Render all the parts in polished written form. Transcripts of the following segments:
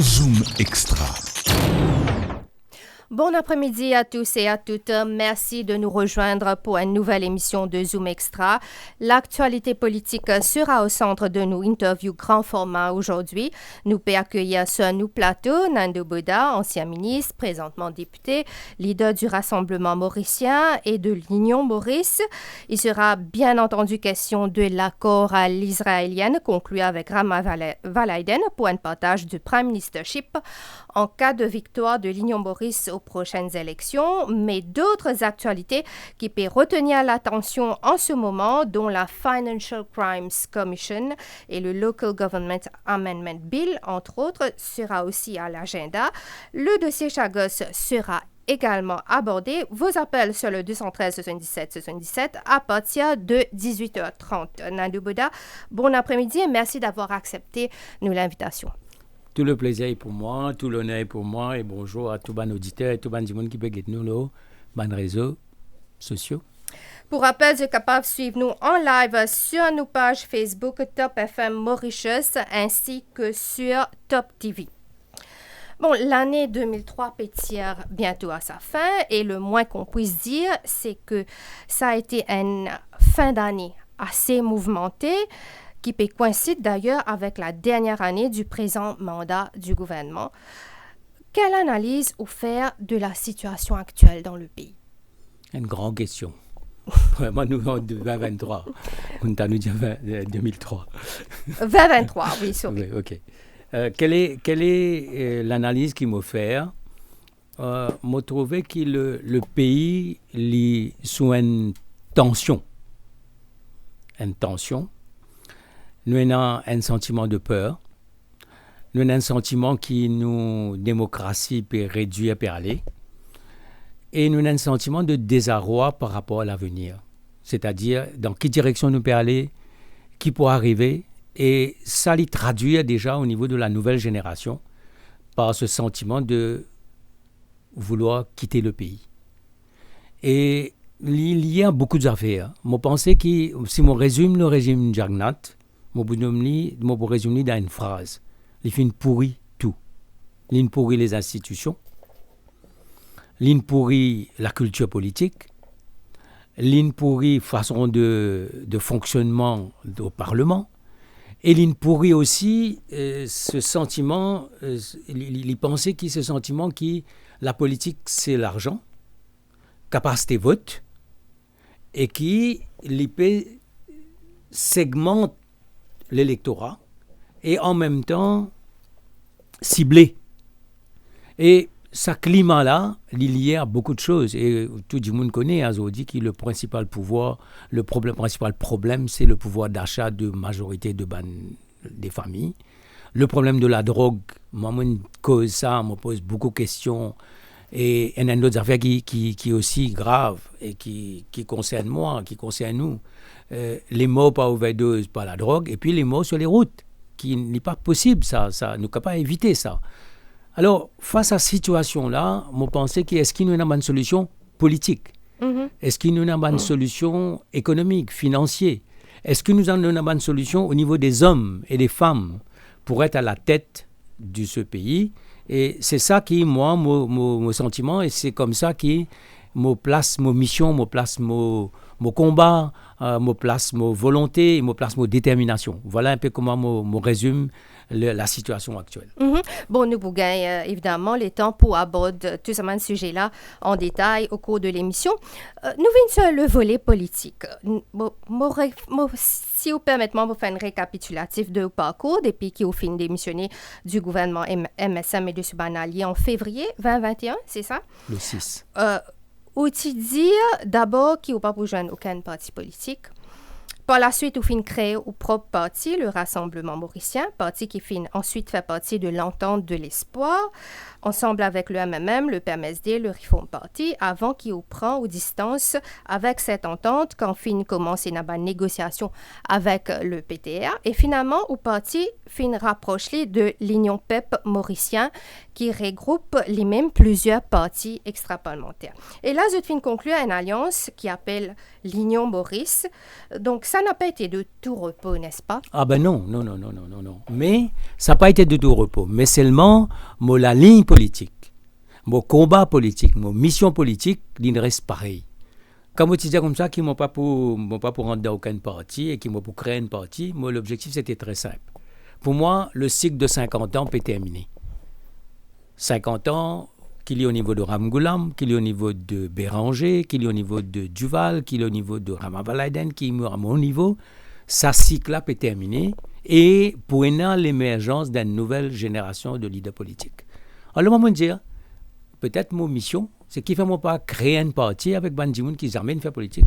Zoom Extra. Bon après-midi à tous et à toutes. Merci de nous rejoindre pour une nouvelle émission de Zoom Extra. L'actualité politique sera au centre de nos interviews grand format aujourd'hui. Nous pouvons accueillir sur nos plateaux Nando Boda, ancien ministre, présentement député, leader du Rassemblement mauricien et de l'Union Maurice. Il sera bien entendu question de l'accord à l'israélienne conclu avec Rama Valaiden pour un partage du Prime Ministership en cas de victoire de l'Union Maurice aux prochaines élections, mais d'autres actualités qui peuvent retenir l'attention en ce moment, dont la Financial Crimes Commission et le Local Government Amendment Bill, entre autres, sera aussi à l'agenda. Le dossier Chagos sera également abordé. Vos appels sur le 213 77 77 à partir de 18h30. Nando Boda, bon après-midi et merci d'avoir accepté l'invitation. Tout le plaisir est pour moi, tout l'honneur est pour moi et bonjour à tous les auditeurs et tout le monde qui peut guetter nous dans les réseaux sociaux. Pour rappel, vous êtes capable de suivre nous en live sur nos pages Facebook Top FM Mauritius ainsi que sur Top TV. Bon, l'année 2003 pétire bientôt à sa fin et le moins qu'on puisse dire, c'est que ça a été une fin d'année assez mouvementée, qui peut coïncider d'ailleurs avec la dernière année du présent mandat du gouvernement. Quelle analyse vous faire de la situation actuelle dans le pays? Une grande question. Vraiment, nous, en 2023. On t'a nous dit 2003. 2023, oui, sûr. Oui, OK. Quelle est l'analyse qu'il m'a fait? M'a trouvé que le pays est sous une tension. Une tension. Nous avons un sentiment de peur. Nous avons un sentiment qui nous, démocratie, peut réduire, peut aller. Et nous avons un sentiment de désarroi par rapport à l'avenir. C'est-à-dire, dans quelle direction nous peut aller, qui pourra arriver. Et ça les traduire déjà au niveau de la nouvelle génération par ce sentiment de vouloir quitter le pays. Et il y a beaucoup d'affaires. Je pense que si on résume le régime Jagnat, je peux résumer dans une phrase. Il fait pourri tout. Il pourrit les institutions. Il pourrit la culture politique. Il pourrit la façon de fonctionnement au Parlement. Et il pourrit aussi ce sentiment, il pensait que ce sentiment que la politique, c'est l'argent, capacité vote, et qu'il peut segmente l'électorat et en même temps cibler. Et ce climat-là, il y a beaucoup de choses. Et tout le monde connaît, on dit que le principal problème, c'est le pouvoir d'achat de majorité des familles. Le problème de la drogue, moi, cause ça, me pose beaucoup de questions. Et il y a une autre affaire qui est aussi grave et qui concerne moi, qui concerne nous. Les morts par overdose, par la drogue, et puis les morts sur les routes, qui n'est pas possible, ça nous ne pouvons pas éviter ça. Alors, face à cette situation-là, je pensais est-ce qu'il y a une bonne solution politique? Est-ce qu'il y a une bonne solution économique, financière? Est-ce que nous avons une bonne solution au niveau des hommes et des femmes pour être à la tête de ce pays? Et c'est ça qui est, moi, mon sentiment, et c'est comme ça qui me place ma mission, me place mon combat, me place ma volonté, me place ma détermination. Voilà un peu comment je résume la situation actuelle. Bon, nous vous gagnons évidemment le temps pour aborder tout ce sujet-là en détail au cours de l'émission. Nous venons sur le volet politique. Si vous permettez, je vais faire un récapitulatif de parcours depuis qui ont fini démissionner du gouvernement MSM et de Subanali en février 2021, c'est ça? Le 6. Ou-tu dire d'abord qu'il n'y a pas pour joindre aucun parti politique? Par la suite, vous finissez créer au propre parti, le Rassemblement mauricien, parti qui finit ensuite fait partie de l'Entente de l'Espoir, ensemble avec le MMM, le PMSD, le Reform Party, avant qu'il prend aux distances avec cette entente, quand finit commence une négociation avec le PTR. Et finalement, au parti finit rapproché de l'Union PEP mauricien, qui regroupe les mêmes plusieurs partis extra-parlementaires. Et là, je finis conclure une alliance qui appelle l'Union Maurice. Donc, ça n'a pas été de tout repos, n'est-ce pas? Ah ben non. Mais ça n'a pas été de tout repos. Mais seulement, la ligne politique, mon combat politique, mon mission politique, il reste pareil. Quand je disais comme ça, qu'ils ne m'ont pas pour rentrer dans aucun parti et qu'ils m'ont pour créer un parti, moi, l'objectif, c'était très simple. Pour moi, le cycle de 50 ans peut terminer. 50 ans, qu'il y ait au niveau de Ramgoolam, qu'il y ait au niveau de Béranger, qu'il y ait au niveau de Duval, qu'il y ait au niveau de Ramavalaiden, qu'il y ait à mon niveau, ça cycle-là peut terminer et pour l'émergence d'une nouvelle génération de leaders politiques. Alors, moi, je dire, peut-être mon mission, c'est qu'il ne faut pas créer un parti avec Bandimoun qui jamais fait politique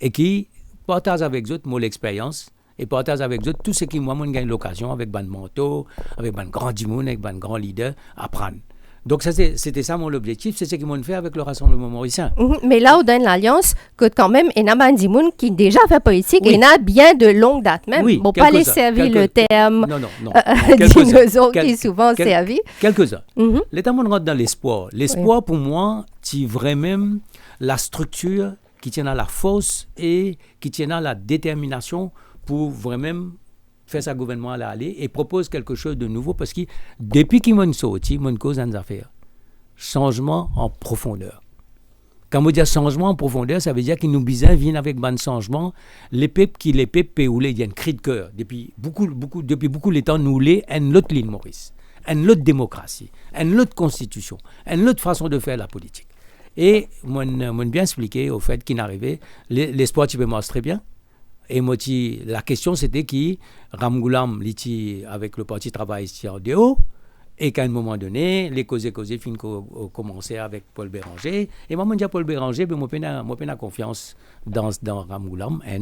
et qui partage avec eux mon expérience et partage avec eux tout ce qui moi gagne l'occasion avec ban manteau, avec ban grand dimoun, avec ban grand leader apprendre. Donc c'était ça mon objectif, c'est ce qu'ils m'ont fait avec le Rassemblement mauricien. Mais là où dans l'Alliance, que quand même, il y a Bandimoun qui déjà fait politique, et il y a bien de longue date même. Oui, bon, pas les servir le terme non. dinosaure qui est souvent servi. Quelques-uns. L'État monde rentre dans l'espoir. L'espoir pour moi, c'est vraiment la structure qui tient à la force et qui tient à la détermination pour vraiment faire sa gouvernement à aller et propose quelque chose de nouveau parce que depuis qu'il m'a sorti, mon cause en affaires. Changement en profondeur. Quand on dit changement en profondeur, ça veut dire qu'il nous besoin viennent avec un changement. Les peuples où il y a un cri de cœur. Depuis beaucoup de temps, nous voulons une autre ligne Maurice, une autre démocratie, une autre constitution, une autre façon de faire la politique. Et moi, bien expliqué au fait qu'il n'arrivait, l'espoir tu peux moi très bien. Et moi, la question, c'était qui Ramgoolam, avec le Parti travailliste en déo, et qu'à un moment donné, les causes fin commencé avec Paul Béranger. Et moi, je dis à Paul Béranger, je n'ai confiance dans Ramgoolam, et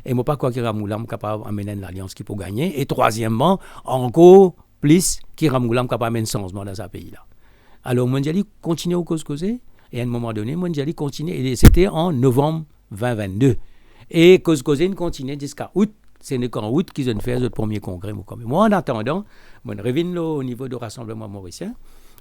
je pas crois que Ramgoolam est capable d'amener l'alliance qui peut gagner. Et troisièmement, encore plus, que Ramgoolam est capable d'amener un changement dans ce pays-là. Alors, moi, je dis, continuer aux causes, et à un moment donné, moi, je dis, continuer. Et c'était en novembre 2022. Et cause continue jusqu'à août. C'est qu'en août qu'ils ont fait le premier congrès. Moi, en attendant, je reviens au niveau du Rassemblement mauricien.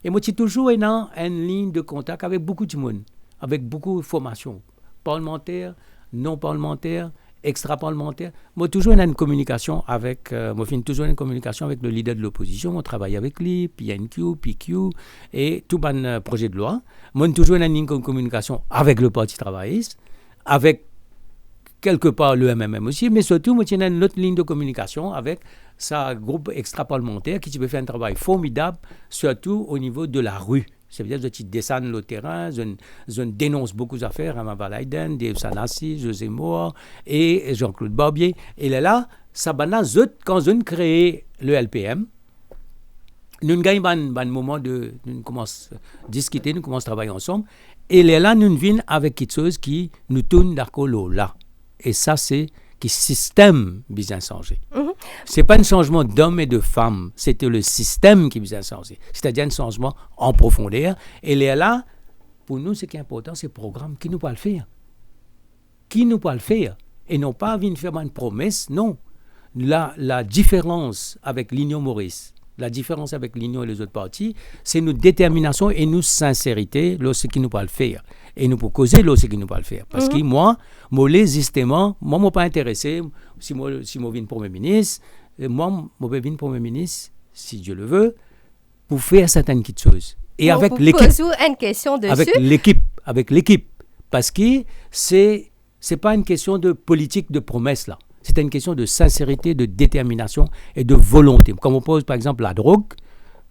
Et moi, je suis toujours dans une ligne de contact avec beaucoup de monde, avec beaucoup de formations, parlementaires, non parlementaires, extra-parlementaires. Moi, toujours une communication avec, le leader de l'opposition. On travaille avec lui, PNQ, PQ, et tout un projet de loi. Moi, toujours une ligne de communication avec le Parti travailliste, avec quelque part le MMM aussi, mais surtout, moi, j'ai une autre ligne de communication avec sa groupe extra-parlementaire qui peut faire un travail formidable, surtout au niveau de la rue. Ça veut dire que je descends le terrain, je dénonce beaucoup d'affaires à Mavalaiden, Dave Sanassi, José Moore et Jean-Claude Barbier. Et là, ça banane, quand je crée le LPM, nous gagnons un moment de nous commençons à discuter, nous commençons à travailler ensemble. Et là, nous venons avec quelque chose qui nous tourne d'accord là. Et ça, c'est que le système vient changer. Ce n'est pas un changement d'hommes et de femmes, c'était le système qui vient changer. C'est-à-dire un changement en profondeur. Et là, pour nous, ce qui est important, c'est le programme qui nous peut le faire. Qui nous peut le faire. Et non pas venir faire une promesse, non. La différence avec l'Union Maurice, la différence avec l'Union et les autres partis, c'est notre détermination et notre sincérité lorsqu'ils nous peut le faire. Et nous pouvons causer lorsqu'ils nous peut le faire. Parce que moi, justement, moi, je ne suis pas intéressé, si je viens Premier ministre, moi, je viens Premier ministre, si Dieu le veut, pour faire certaines choses. Et avec l'équipe. Une question dessus. Avec l'équipe. Parce que ce n'est pas une question de politique de promesse, là. C'est une question de sincérité, de détermination et de volonté. Comme on pose, par exemple, la drogue,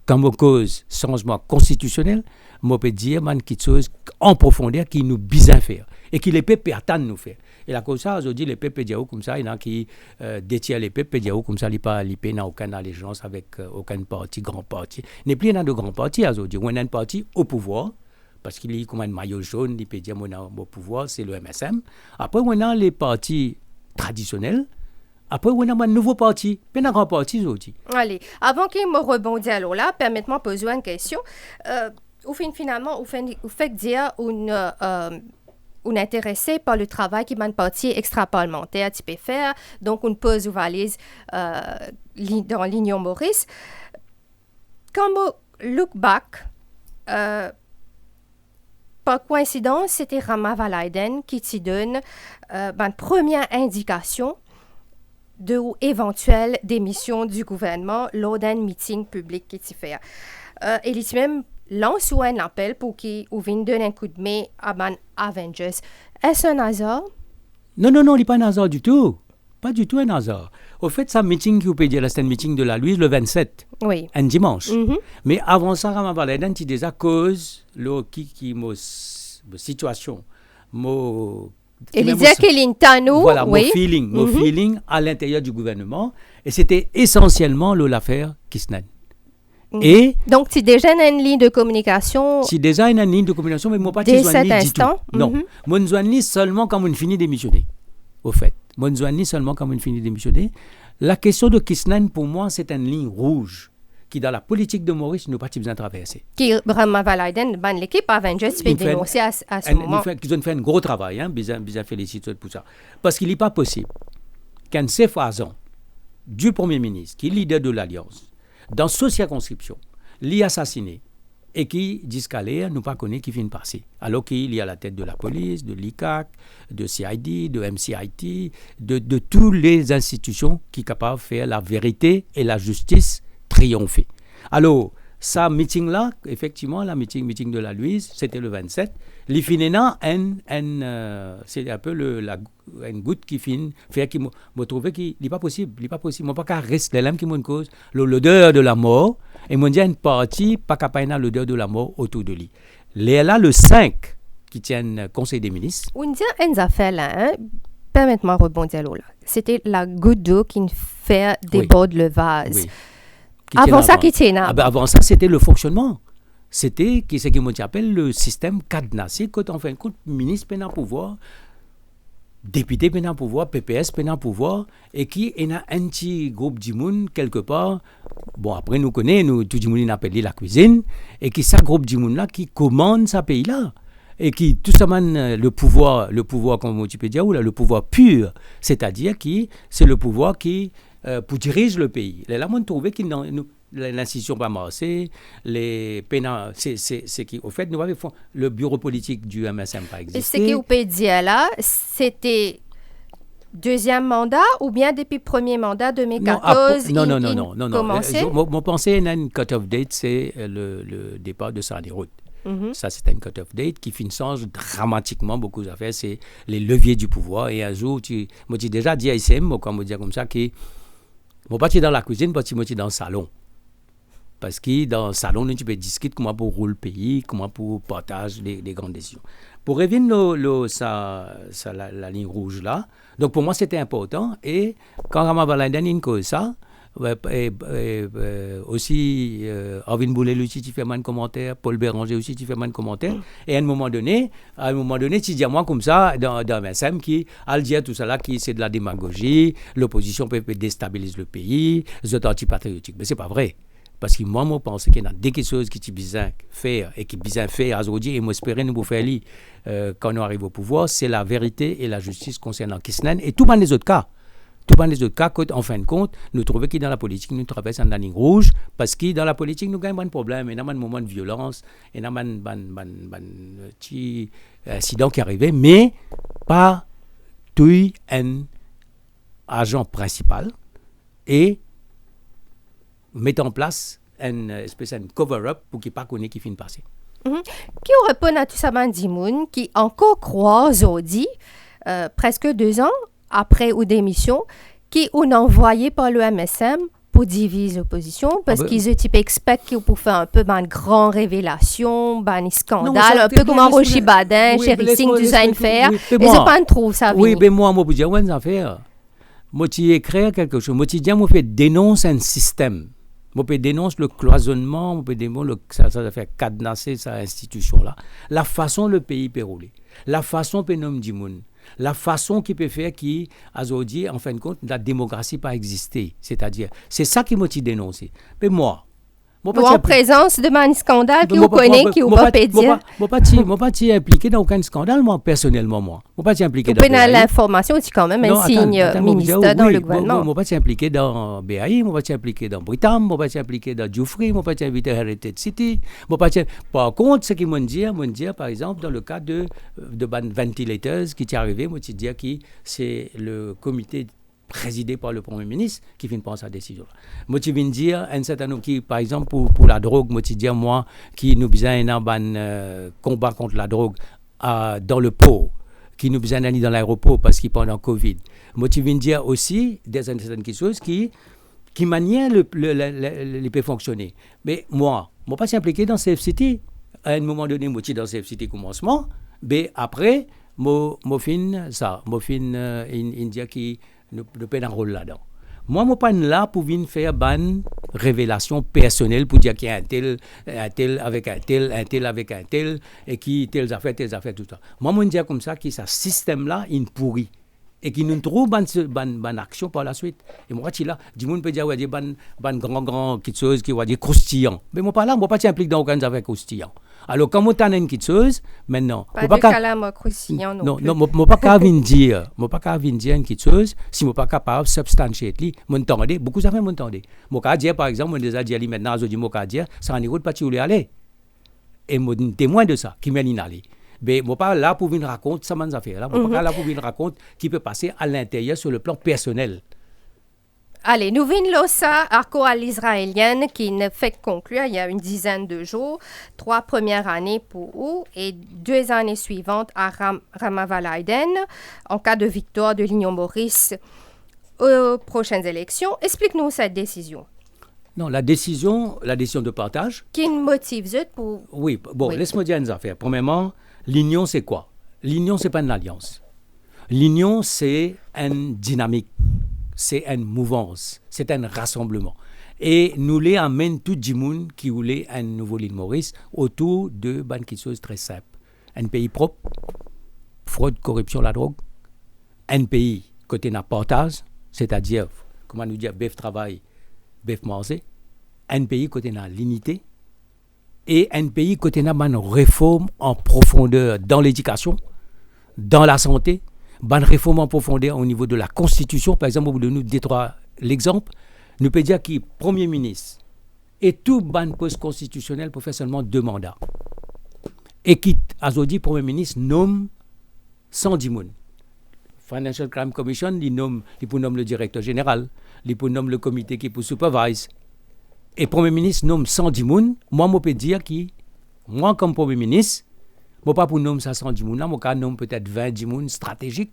quand on cause changement constitutionnel, on peut dire quelque chose en profondeur qui nous besoin faire et qui les peuples attendent nous faire. Et là, comme ça, je dis les peuples comme ça, il y en a qui détiennent les peuples comme ça, ils n'ont aucune allégeance avec aucun parti, grand parti. Il n'y a plus de grands partis, on a un parti au pouvoir, parce qu'il y a comme un maillot jaune, il peut dire au pouvoir, c'est le MSM. Après, on a les partis traditionnels. Après, on a un nouveau parti, puis un grand parti aussi. Allez, avant qu'il me rebondisse alors là, permettez-moi de poser une question. Finalement, vous faites dire on est intéressé par le travail qui m'a parti extra-parlementaire, tu peux faire, donc on pose aux valises dans l'Union Maurice. Quand on look back, par coïncidence, c'était Ramavalaiden qui te donne une première indication de éventuelle démission du gouvernement lors d'un meeting public qui s'y fait. Et il même lance un appel pour qu'il donne un coup de main à ban Avengers. Est-ce un hasard? Non, il n'est pas un hasard du tout. Pas du tout un hasard. Au fait, ça meeting qui vous peut dire, c'est un meeting de la Louise le 27, oui. un dimanche. Mm-hmm. Mais avant ça, Rama Valaiden, il déjà cause le situation, il disait qu'il est nous. Voilà, oui. mon feeling à l'intérieur du gouvernement. Et c'était essentiellement l'affaire Kisnan. Et donc, tu déjà une ligne de communication. C'est déjà une ligne de communication, mais moi pas dès cet instant. Non, moi je seulement quand on finit d'émissionner. Au fait, moi je seulement quand on finit d'émissionner. La question de Kisnan pour moi c'est une ligne rouge qui dans la politique de Maurice nous pas besoin de traverser. Qui Rama Valaiden, l'équipe Avengers peut dénoncer à ce moment. Ils ont fait un gros travail, bien félicité pour ça, parce qu'il n'est pas possible qu'un séphazon du Premier ministre, qui est leader de l'Alliance, dans sa circonscription, l'y assassiné et qui discalaire nous pas connaît qui vient passer. Alors qu'il y a la tête de la police, de l'ICAC, de CID, de MCIT, de toutes les institutions qui sont capables de faire la vérité et la justice triompher. Alors, ça meeting-là, effectivement, la meeting de la Louise, c'était le 27. L'Ifinena, c'est un peu une goutte qui finit, fait qu'il m'a trouvé qu'il n'est pas possible. Il n'est pas possible. Moi, pas qu'à rester là, qui m'a cause l'odeur de la mort. Et moi, dit une partie, pas qu'à pas l'odeur de la mort autour de lui. Là, le 5, qui tient le Conseil des ministres. On dit une affaire là, permettez-moi de rebondir là. C'était la goutte d'eau qui fait déborder le vase. Oui. Avant ça, qui tient avant ça, c'était le fonctionnement. C'était ce que appelle le système cadenassé. Quand on fait un coup, ministre peut en pouvoir, député peut en pouvoir, PPS peut en pouvoir, et qui est un petit groupe de monde quelque part. Bon, après, nous connaissons, tout le monde appelle la cuisine, et qui c'est un groupe de monde là qui commande ce pays-là. Et qui, tout simplement, le pouvoir, comme tu peux dire, ou là, le pouvoir pur, c'est-à-dire qui, c'est le pouvoir qui pour diriger le pays. Là, on trouve que l'institution pas marché, les pénals, c'est qui, au fait, nous avons le bureau politique du MSM pas existé. Et ce que vous pouvez dire là, c'était deuxième mandat ou bien depuis premier mandat 2014? Non. Mon pensée, une cut-off date, c'est le départ de Sandy Route. Ça, c'est une cut-off date qui change dramatiquement beaucoup d'affaires. C'est les leviers du pouvoir. Et un jour, moi, j'ai déjà dit à ICM, quand on me dit comme ça, que je ne suis pas dans la cuisine, je suis dans le salon. Parce que dans le salon, tu peux discuter comment pour rouler le pays, comment pour partager les grandes décisions. Pour revenir la ligne rouge là, donc pour moi, c'était important. Et quand Rama Valaiden a dit ça, aussi Arvin Boulet aussi tu fais un commentaire, Paul Béranger aussi tu fais un commentaire, et à un moment donné tu dis à moi comme ça dans MSM qui a dit tout ça là qui c'est de la démagogie, l'opposition peut déstabiliser le pays, c'est antipatriotique, mais c'est pas vrai. Parce que moi, je pense qu'il y a des choses qui sont besoin faire et qui sont besoin faire aujourd'hui, et moi j'espère nous faire quand on arrive au pouvoir, c'est la vérité et la justice concernant Kisnan et tous les autres cas. Tous les autres cas, en fin de compte, nous trouvons que dans la politique, nous traversons la ligne rouge, parce que dans la politique, nous gagnons un problème, il y a un moment de violence, il y a un petit incident qui est arrivé, mais pas tout un agent principal et mettre en place une espèce de cover-up pour qu'il ne connaisse pas qui finit de passer. Qui répond à tout ça, Dimoun, qui encore croit aujourd'hui, presque 2 ans après ou démission, qui ont envoyé par le MSM pour diviser l'opposition, parce qu'ils expectent qu'ils peuvent faire un peu une grande révélation, un scandale, un peu comme Rochi Badin, Chéri Singh, du Zainfer. Mais c'est pas trop ça. Oui, mais moi, je peux dire, ouais, ça fait. Moi, tu écris quelque chose. Moi, tu dis, moi, je dénonce un système. Moi, je dénonce le cloisonnement, moi, je dénonce ça fait cadenasser cette institution-là. La façon le pays peut rouler, la façon peut nommer du monde. La façon qui peut faire qu'aujourd'hui, en fin de compte, la démocratie n'a pas existé. C'est-à-dire, c'est ça qui m'a dénoncé. Mais moi en présence de un scandale qui vous connaît, qui vous pas dire. Moi, pas impliqué dans aucun scandale, moi, personnellement, moi. Moi, pas impliqué dans BAI. L'information, c'est quand même un signe ministre dans le gouvernement. Moi, pas impliqué dans BAI, moi, pas impliqué dans Britam, moi, pas impliqué dans Dufry, moi, pas impliqué dans Heritage City. Par contre, ce qu'ils m'ont dit, par exemple, dans le cas de ventilators qui est arrivé, moi, tu dis que c'est le comité présidé par le Premier ministre qui vient prendre sa décision. Moi, je viens dire, un certain nombre qui, par exemple, pour la drogue, moi, je dis moi, qui nous besoin d'un combat contre la drogue dans le port, qui nous besoin d'aller dans l'aéroport parce qu'il pendant Covid. Moi, je viens dire aussi des certaines choses qui manient les peut fonctionner. Mais moi, je ne suis pas si impliqué dans CFCT. À un moment donné, je suis dans CFCT commencement, mais après, je fin India qui ne peut un rôle là-dedans. Moi, je ne suis pas là pour venir faire une révélation personnelle pour dire qu'il y a un tel avec un tel avec un tel, et qui telles affaires, tout ça. Moi, je dis comme ça que ce système-là, il pourrit. Et qui nous trouve une action par la suite. Et moi, je suis là, du monde peut dire, ouais, grand, quelque chose qui va dire croustillant. Mais moi, pas là, moi, pas impliqué dans aucune affaire croustillant. Alors, quand on a une quelque chose, maintenant. Pas de calame croustillant non plus. Non, moi, pas qu'à dire une quelque chose, si moi, pas capable de substantier, m'entendez, beaucoup d'affaires m'entendez. Moi, qu'à dire, par exemple, moi, déjà dit maintenant, je dis, moi, qu'à dire, ça en est où de pas où aller. Et moi, témoin de ça, qui m'en aller. Mais je ne suis pas là pour venir raconter ça, mes affaires. Je ne suis pas là pour venir raconter qui peut passer à l'intérieur sur le plan personnel. Allez, nous venons là ça à la coalition israélienne qui ne fait que conclure il y a une dizaine de jours. 3 premières années pour eux et 2 années suivantes à Ramavalaiden en cas de victoire de l'Union Maurice aux prochaines élections. Explique-nous cette décision. Non, la décision de partage. Qui motive pour... Oui, bon, laisse-moi dire une affaire. Premièrement, l'union, c'est quoi? L'union, c'est pas une alliance. L'union, c'est une dynamique, c'est une mouvance, c'est un rassemblement. Et nous les amène tout le monde qui voulait un nouveau l'île Maurice autour de quelque chose très simple. Un pays propre, fraude, corruption, la drogue. Un pays côté n'a partage, c'est-à-dire, comment nous dire, bœuf travail, bœuf manger. Un pays côté n'a l'unité. Et un pays côté n'a une réforme en profondeur dans l'éducation, dans la santé, une réforme en profondeur au niveau de la Constitution. Par exemple, pour nous détruire l'exemple, nous pouvons dire que Premier ministre et tout ban poste constitutionnel pour faire seulement 2 mandats. Et qui, à aujourd'hui, Premier ministre nomme 110 personnes. Financial Crime Commission, il peut nommer le directeur général, il peut nommer le comité qui peut supervise. Et le Premier ministre nomme 110 personnes. Moi, je peux dire que, moi, comme Premier ministre, je ne peux pas pour nommer ça 110 personnes, je peux nommer peut-être 20 personnes stratégiques.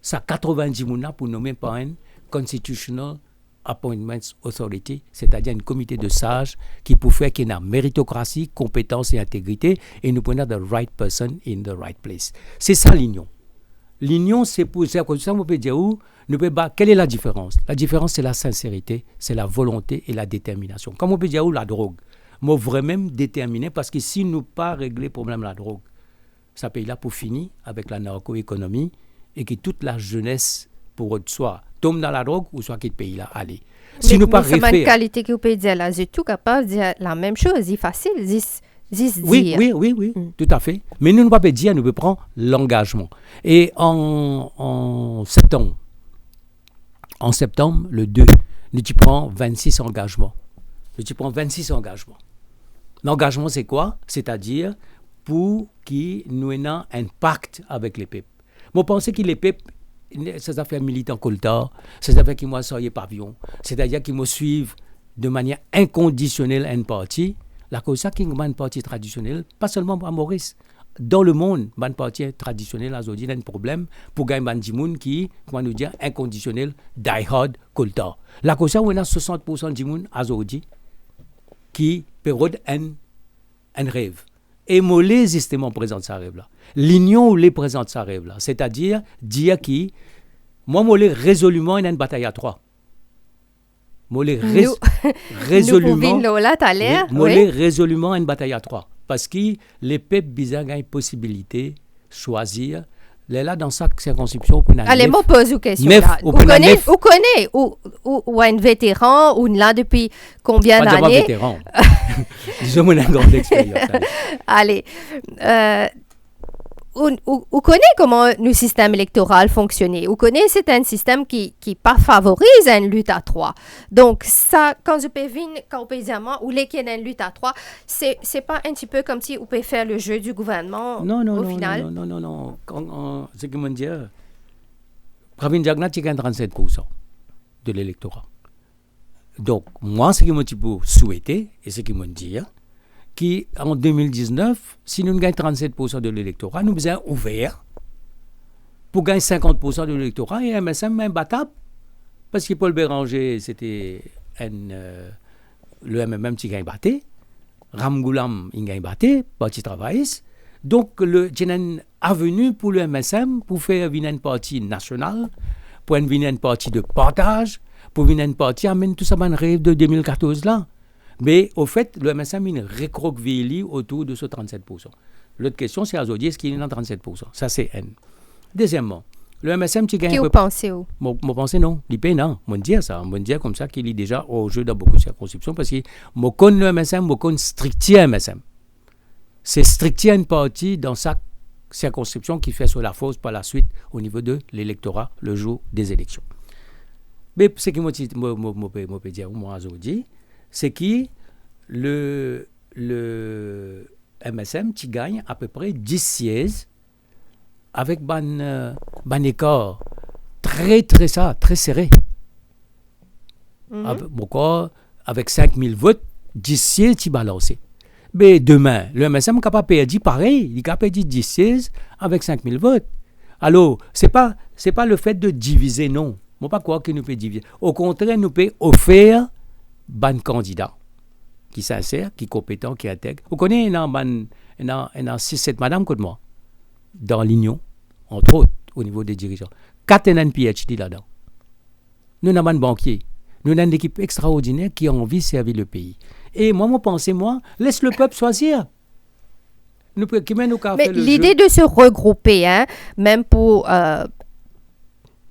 Ça 90 personnes pour nommer par un Constitutional Appointments Authority, c'est-à-dire un comité de sages qui peut faire qu'il y ait une méritocratie, compétence et intégrité, et nous prenons the right person in the right place. C'est ça l'union. L'union, c'est pour ça, on peut dire quelle est la différence? La différence, c'est la sincérité, c'est la volonté et la détermination. Comme on peut dire la drogue, moi vraiment déterminé parce que si nous pas régler le problème de la drogue, ça pays là pour finir avec la narco-économie et que toute la jeunesse pour soit tombe dans la drogue ou soit quitte pays là aller. Si nous pas réfléchir, c'est une qualité que vous pouvez dire là, c'est tout capable de dire la même chose, c'est facile, Oui, tout à fait. Mais nous ne pouvons pas dire, nous pouvons prendre l'engagement. Et en septembre, le 2, nous prenons 26 engagements. L'engagement, c'est quoi? C'est-à-dire pour qu'il nous ait un pacte avec les peuples. Moi, je pense que les peuples, ces affaires militants coltard, ces affaires qui m'ont sorti pavillon, c'est-à-dire qu'ils me suivent de manière inconditionnelle à une partie. La cause ça qui est une partie traditionnelle, pas seulement à Maurice. Dans le monde, une partie traditionnelle, aujourd'hui, il y a un problème pour gagner un monde qui, comment nous dire, inconditionnel, die-hard, coltard. La cause ça, on a 60% du monde aujourd'hui qui période un rêve. Et moi, justement, présente ce rêve-là. L'union où les présente ce rêve-là. C'est-à-dire, dire qui, moi, résolument, il y a une bataille à 3. Résolument une bataille à 3 parce que les peuples bizarres ont une possibilité de choisir là dans chaque circonscription. Allez, moi pose une question là. Vous connaissez ou un vétéran ou là depuis combien d'années? Pas de vétéran. Disons moi une grande expérience. Allez, vous connaissez comment le système électoral fonctionne. Vous connaissez c'est un système qui pas favorise une lutte à 3. Donc ça, quand vous pouvez venir, quand vous pouvez dire ou les qui est une lutte à 3, c'est pas un petit peu comme si vous pouvez faire le jeu du gouvernement au final. Non. C'est comment dire. Pravin Jagnat, il gagne 37% de l'électorat. Donc, moi, ce qui m'a souhaité, et ce qui m'a dit, qu'en 2019, si nous gagnons 37% de l'électorat, nous sommes ouverts pour gagner 50% de l'électorat et MSM imbattable. Parce que Paul Béranger, c'était le MMM qui gagne batté. Ramgoulam, il gagne batté, Parti travailliste. Donc, il y a une avenue pour le MSM pour faire une partie nationale, pour venir une partie de partage, pour venir une partie amène tout ça dans le rêve de 2014 là. Mais au fait, le MSM il recroqueville autour de ce 37%. L'autre question, c'est aujourd'hui, est-ce qu'il est dans 37%? Ça, c'est N. Deuxièmement, le MSM qui gagne... Qu'est-ce que vous pensez? Moi, pense non. Il paye non. Moi, dire ça. Moi, dire comme ça qu'il est déjà au jeu dans beaucoup de circonscriptions parce que moi, connais le MSM, moi, connais strictement MSM. C'est strictement une partie dans sa circonscription qui fait sur la force par la suite au niveau de l'électorat le jour des élections. Mais ce qui peut dire, moi, aujourd'hui, c'est que le MSM qui gagne à peu près 10 sièges avec un écart très serré. Avec 5000 votes, 10 sièges qui balancent. Mais demain, le MSM est capable de perdre pareil, il est capable de perdre 10 sièges avec 5000 votes. Alors, ce n'est pas le fait de diviser, non. Je ne pas croire que nous pouvons diviser. Au contraire, nous pouvons offrir un candidat qui est sincère, qui est compétent, qui est intègre. Vous connaissez, il y a 6-7 madame comme moi, dans l'Union, entre autres, au niveau des dirigeants. 4 ont un PhD là-dedans. Nous avons un banquier. Nous avons une équipe extraordinaire qui a envie de servir le pays. Et moi, laisse le peuple choisir. Mais l'idée de se regrouper, même pour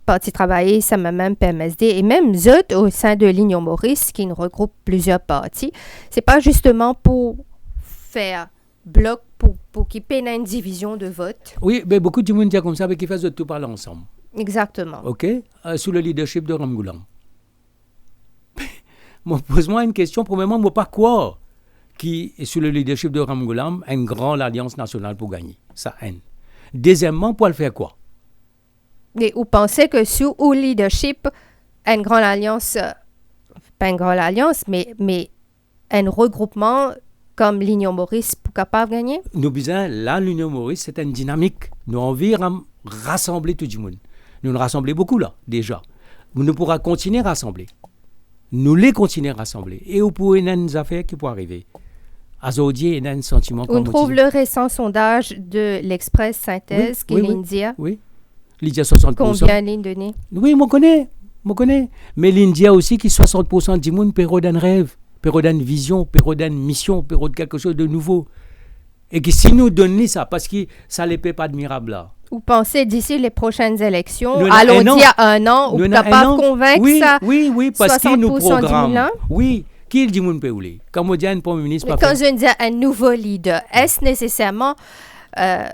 Parti travailliste, ça m'a même PMSD, et même ZOT au sein de l'Union Maurice, qui regroupe plusieurs partis, c'est pas justement pour faire bloc, pour qu'il y ait une division de vote. Oui, mais beaucoup de monde dit comme ça, mais qu'ils fassent tout parler ensemble. Exactement. OK? Sous le leadership de Ramgoulam. Pose-moi une question, premièrement, moi pas quoi qui est sous le leadership de Ramgoulam, une grande alliance nationale pour gagner. Ça, N. Deuxièmement, pour le faire quoi? Et vous pensez que sous le leadership, une grande alliance, pas une grande alliance, mais un regroupement comme l'Union Maurice pour capable gagner? Nous disons, là, l'Union Maurice, c'est une dynamique. Nous avons envie de rassembler tout le monde. Nous rassemblons beaucoup là, déjà. Nous pourrons continuer à rassembler. Nous les continuer à rassembler. Et vous pouvez une affaire qui peut arriver. Aujourd'hui, il y a un sentiment... On trouve le récent sondage de l'Express Synthèse, qui est l'India. Oui. L'India, 60%. Combien ligne de nez? Oui, je connais. Mais l'India aussi, qui 60% du monde, période d'un rêve, période d'une vision, période d'une mission, période de quelque chose de nouveau. Et que si nous donnons ça, parce que ça ne les paie pas admirable là. Vous pensez d'ici les prochaines élections, allons dire un an, ou capable de convaincre ça? Oui, parce que nous programmons. Oui, qui dit moun peut ouler? Comme on dit un premier ministre. Mais quand je dis un nouveau leader, est-ce nécessairement un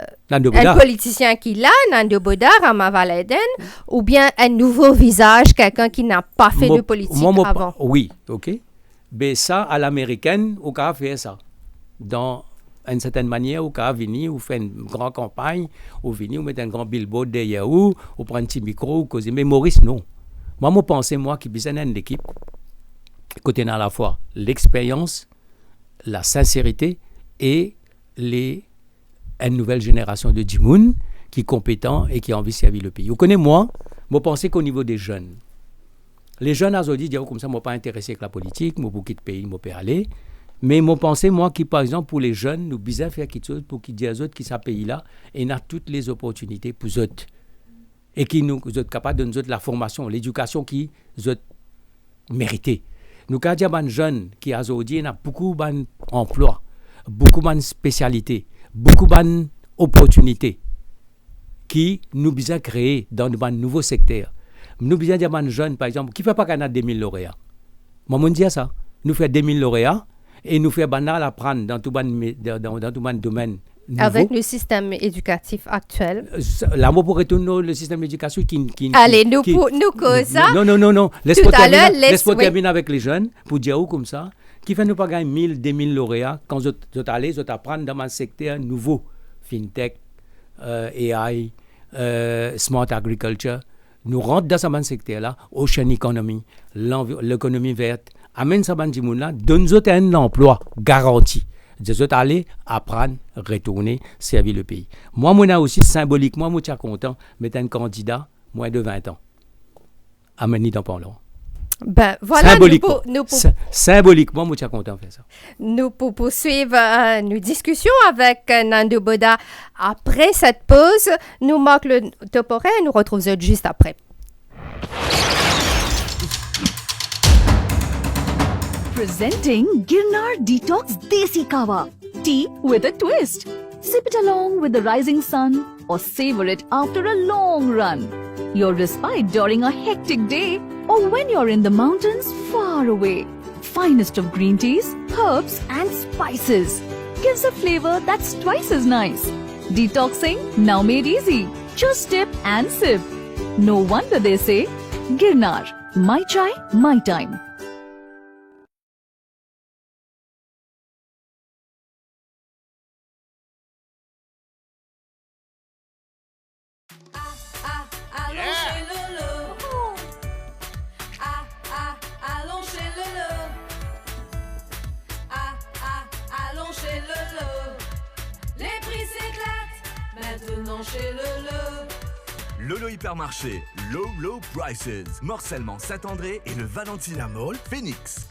politicien qui l'a, Nando Boda, Rama Valeden, ou bien un nouveau visage, quelqu'un qui n'a pas fait de politique avant? Oui, ok. Mais ça, à l'américaine, on peut faire ça. Dans une certaine manière, ou quand venir, ou faire une grande campagne, ou venir, ou mettre un grand billboard derrière ou prendre un petit micro, ou causer. Mais Maurice, non. Moi, je pense, qu'il besoin d'une équipe, côté à la fois l'expérience, la sincérité et une nouvelle génération de Djimoun qui est compétent et qui a envie de servir le pays. Vous connaissez, moi, je pense qu'au niveau des jeunes, les jeunes aujourd'hui disent comme ça, moi, pas intéressé avec la politique, moi, pour quitter le pays, moi, peux aller. Mais je pense, moi, qui, par exemple, pour les jeunes, nous besoin faire quelque chose pour qu'ils disent aux autres qui ce pays-là et n'a toutes les opportunités pour eux autres. Et qui nous sommes capables de nous donner la formation, l'éducation qui nous mérité. Nous avons des jeunes qui aujourd'hui ont beaucoup d'emplois, beaucoup de spécialités, beaucoup d'opportunités qui nous besoin créer dans de nouveaux secteurs. Nous besoin des jeunes, par exemple, qui ne fait pas qu'on a 2000 lauréats. Moi, je dis ça. Nous faisons 2000 lauréats et nous faisons banal apprendre dans tout le domaine. Nouveau. Avec le système éducatif actuel. Là, on pourrait retourner le système éducatif qui allez, nous cause ça. Non. Laisse-moi terminer avec les jeunes, pour dire où comme ça, qui fait nous pas gagner 1000, 2000 lauréats quand vous allez apprendre dans un secteur nouveau. FinTech, AI, Smart Agriculture. nous rentrons dans ce secteur-là, Ocean Economy, l'économie verte, amène ce monde-là, donne-nous un emploi garanti. Des autres aller, apprendre, retourner, servir le pays. Moi, aussi, symboliquement, je suis content d'être un candidat, moins de 20 ans. Amener dans Panlon. Ben, voilà, symboliquement, je suis content de faire ça. Nous poursuivre nos discussions avec Nando Boda. Après cette pause, nous marquons le top horaire et nous retrouvons juste après. Presenting Girnar Detox Desi Kawa. Tea with a twist. Sip it along with the rising sun or savor it after a long run. Your respite during a hectic day or when you're in the mountains far away. Finest of green teas, herbs and spices. Gives a flavor that's twice as nice. Detoxing now made easy. Just dip and sip. No wonder they say, Girnar, my chai, my time. Chez Lolo Hypermarché, Low Prices, Morcellement Saint-André et le Valentina Mall Phoenix.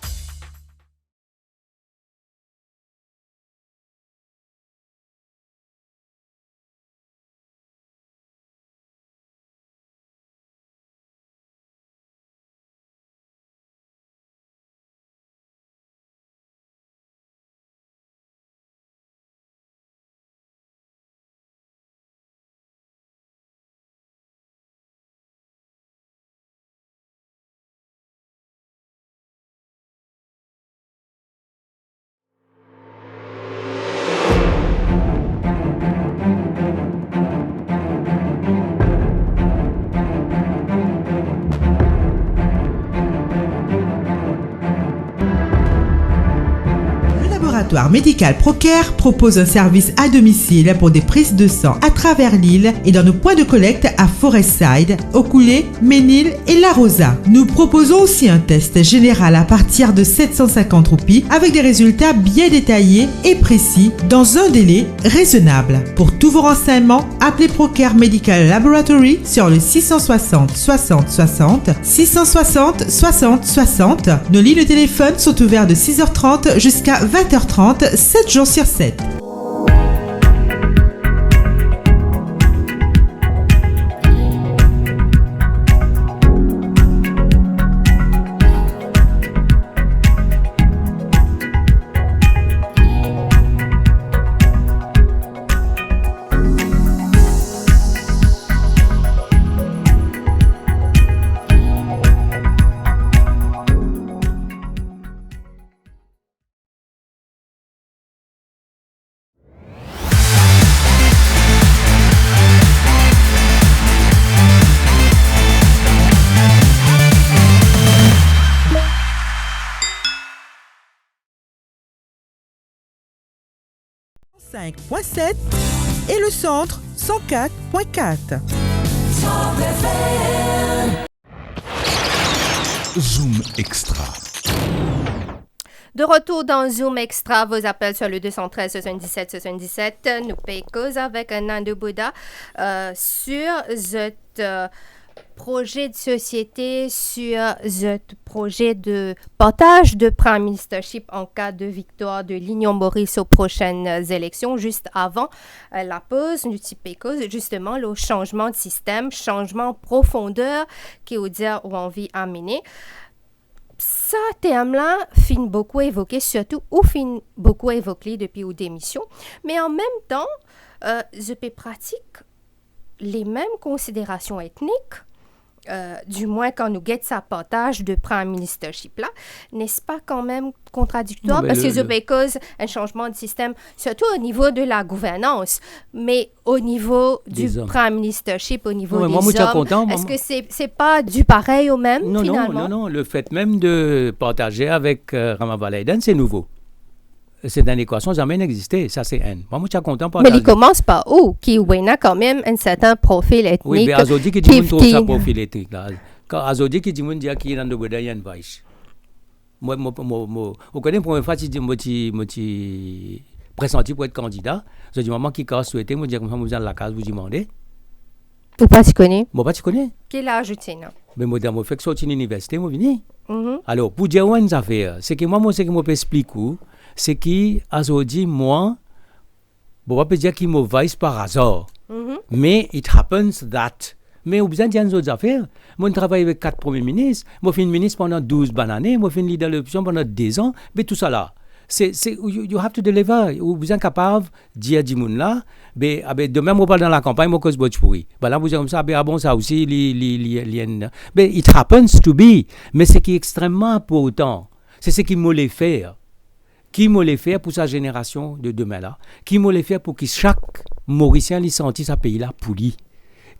Le laboratoire médical Procare propose un service à domicile pour des prises de sang à travers l'île et dans nos points de collecte à Forestside, Okoulé, Ménil et La Rosa. Nous proposons aussi un test général à partir de 750 roupies avec des résultats bien détaillés et précis dans un délai raisonnable. Pour tous vos renseignements, appelez Procare Medical Laboratory sur le 660 60 60 660 60 60. Nos lignes de téléphone sont ouvertes de 6h30 jusqu'à 20h30, 7 jours sur 7. Et le centre 104.4. Zoom Extra. De retour dans Zoom Extra, vos appels sur le 213 77 77. Nous payons cause avec Nando Boda sur ce projet de société, sur ce projet de partage de Prime Ministership en cas de victoire de l'Union Maurice aux prochaines élections. Juste avant la pause, nous payons cause justement le changement de système, changement en profondeur qui veut dire où on vit amener. Ça, thème-là, fin beaucoup évoqué, surtout ou fin beaucoup évoqué depuis aux démissions, mais en même temps, je peux pratiquer les mêmes considérations ethniques, du moins quand nous guettons sa partage de Prime Ministership là, n'est-ce pas quand même contradictoire? Parce que je peux cause un changement de système, surtout au niveau de la gouvernance, mais au niveau du Prime Ministership, au niveau des hommes, est-ce que c'est pas du pareil au même, finalement? Non, le fait même de partager avec Rama Balaïdan, c'est nouveau. cette équation n'a jamais existé. Ça, c'est N. Moi, je suis content pour Mais il commence par où? Qui a quand même un certain profil ethnique. Oui, mais Azodi qui dit trouve sa profil ethnique. Là. Quand Azodi qui dit qu'il y a dans le Bouddha, il y a une vache. Moi, vous connaissez, pour une fois, si je me pressenti pour être candidat, je dis, maman, qui a souhaité, me dire, vous avez la case, vous demandez. Ou pas, tu connais? Moi, pas, tu connais. Quel âge tu as? Mais moi, je fais que sortir de l'université, moi, venu. Alors, pour dire une affaire, c'est que moi, ce que je peux expliquer, c'est qu'aujourd'hui, moi, je ne peux pas dire qu'il me vice par hasard. Mais it happens that. Mais au besoin d'une autre affaire, moi, je travaille avec 4 premiers ministres, moi, je suis ministre pendant 12 bonnes années, moi, je suis leader de l'opposition pendant 10 ans, mais tout ça là. You have to deliver. Vous êtes capable de dire à des gens là, demain, on parle dans la campagne, moi, cause botch pourri. Là, vous êtes comme ça, bon, ça aussi, mais it happens to be. Mais ce qui est extrêmement important, c'est ce qu'il me les faire. Qui me les faire pour sa génération de demain là. Qui me les faire pour que chaque Mauricien lui sentisse sa pays là poli.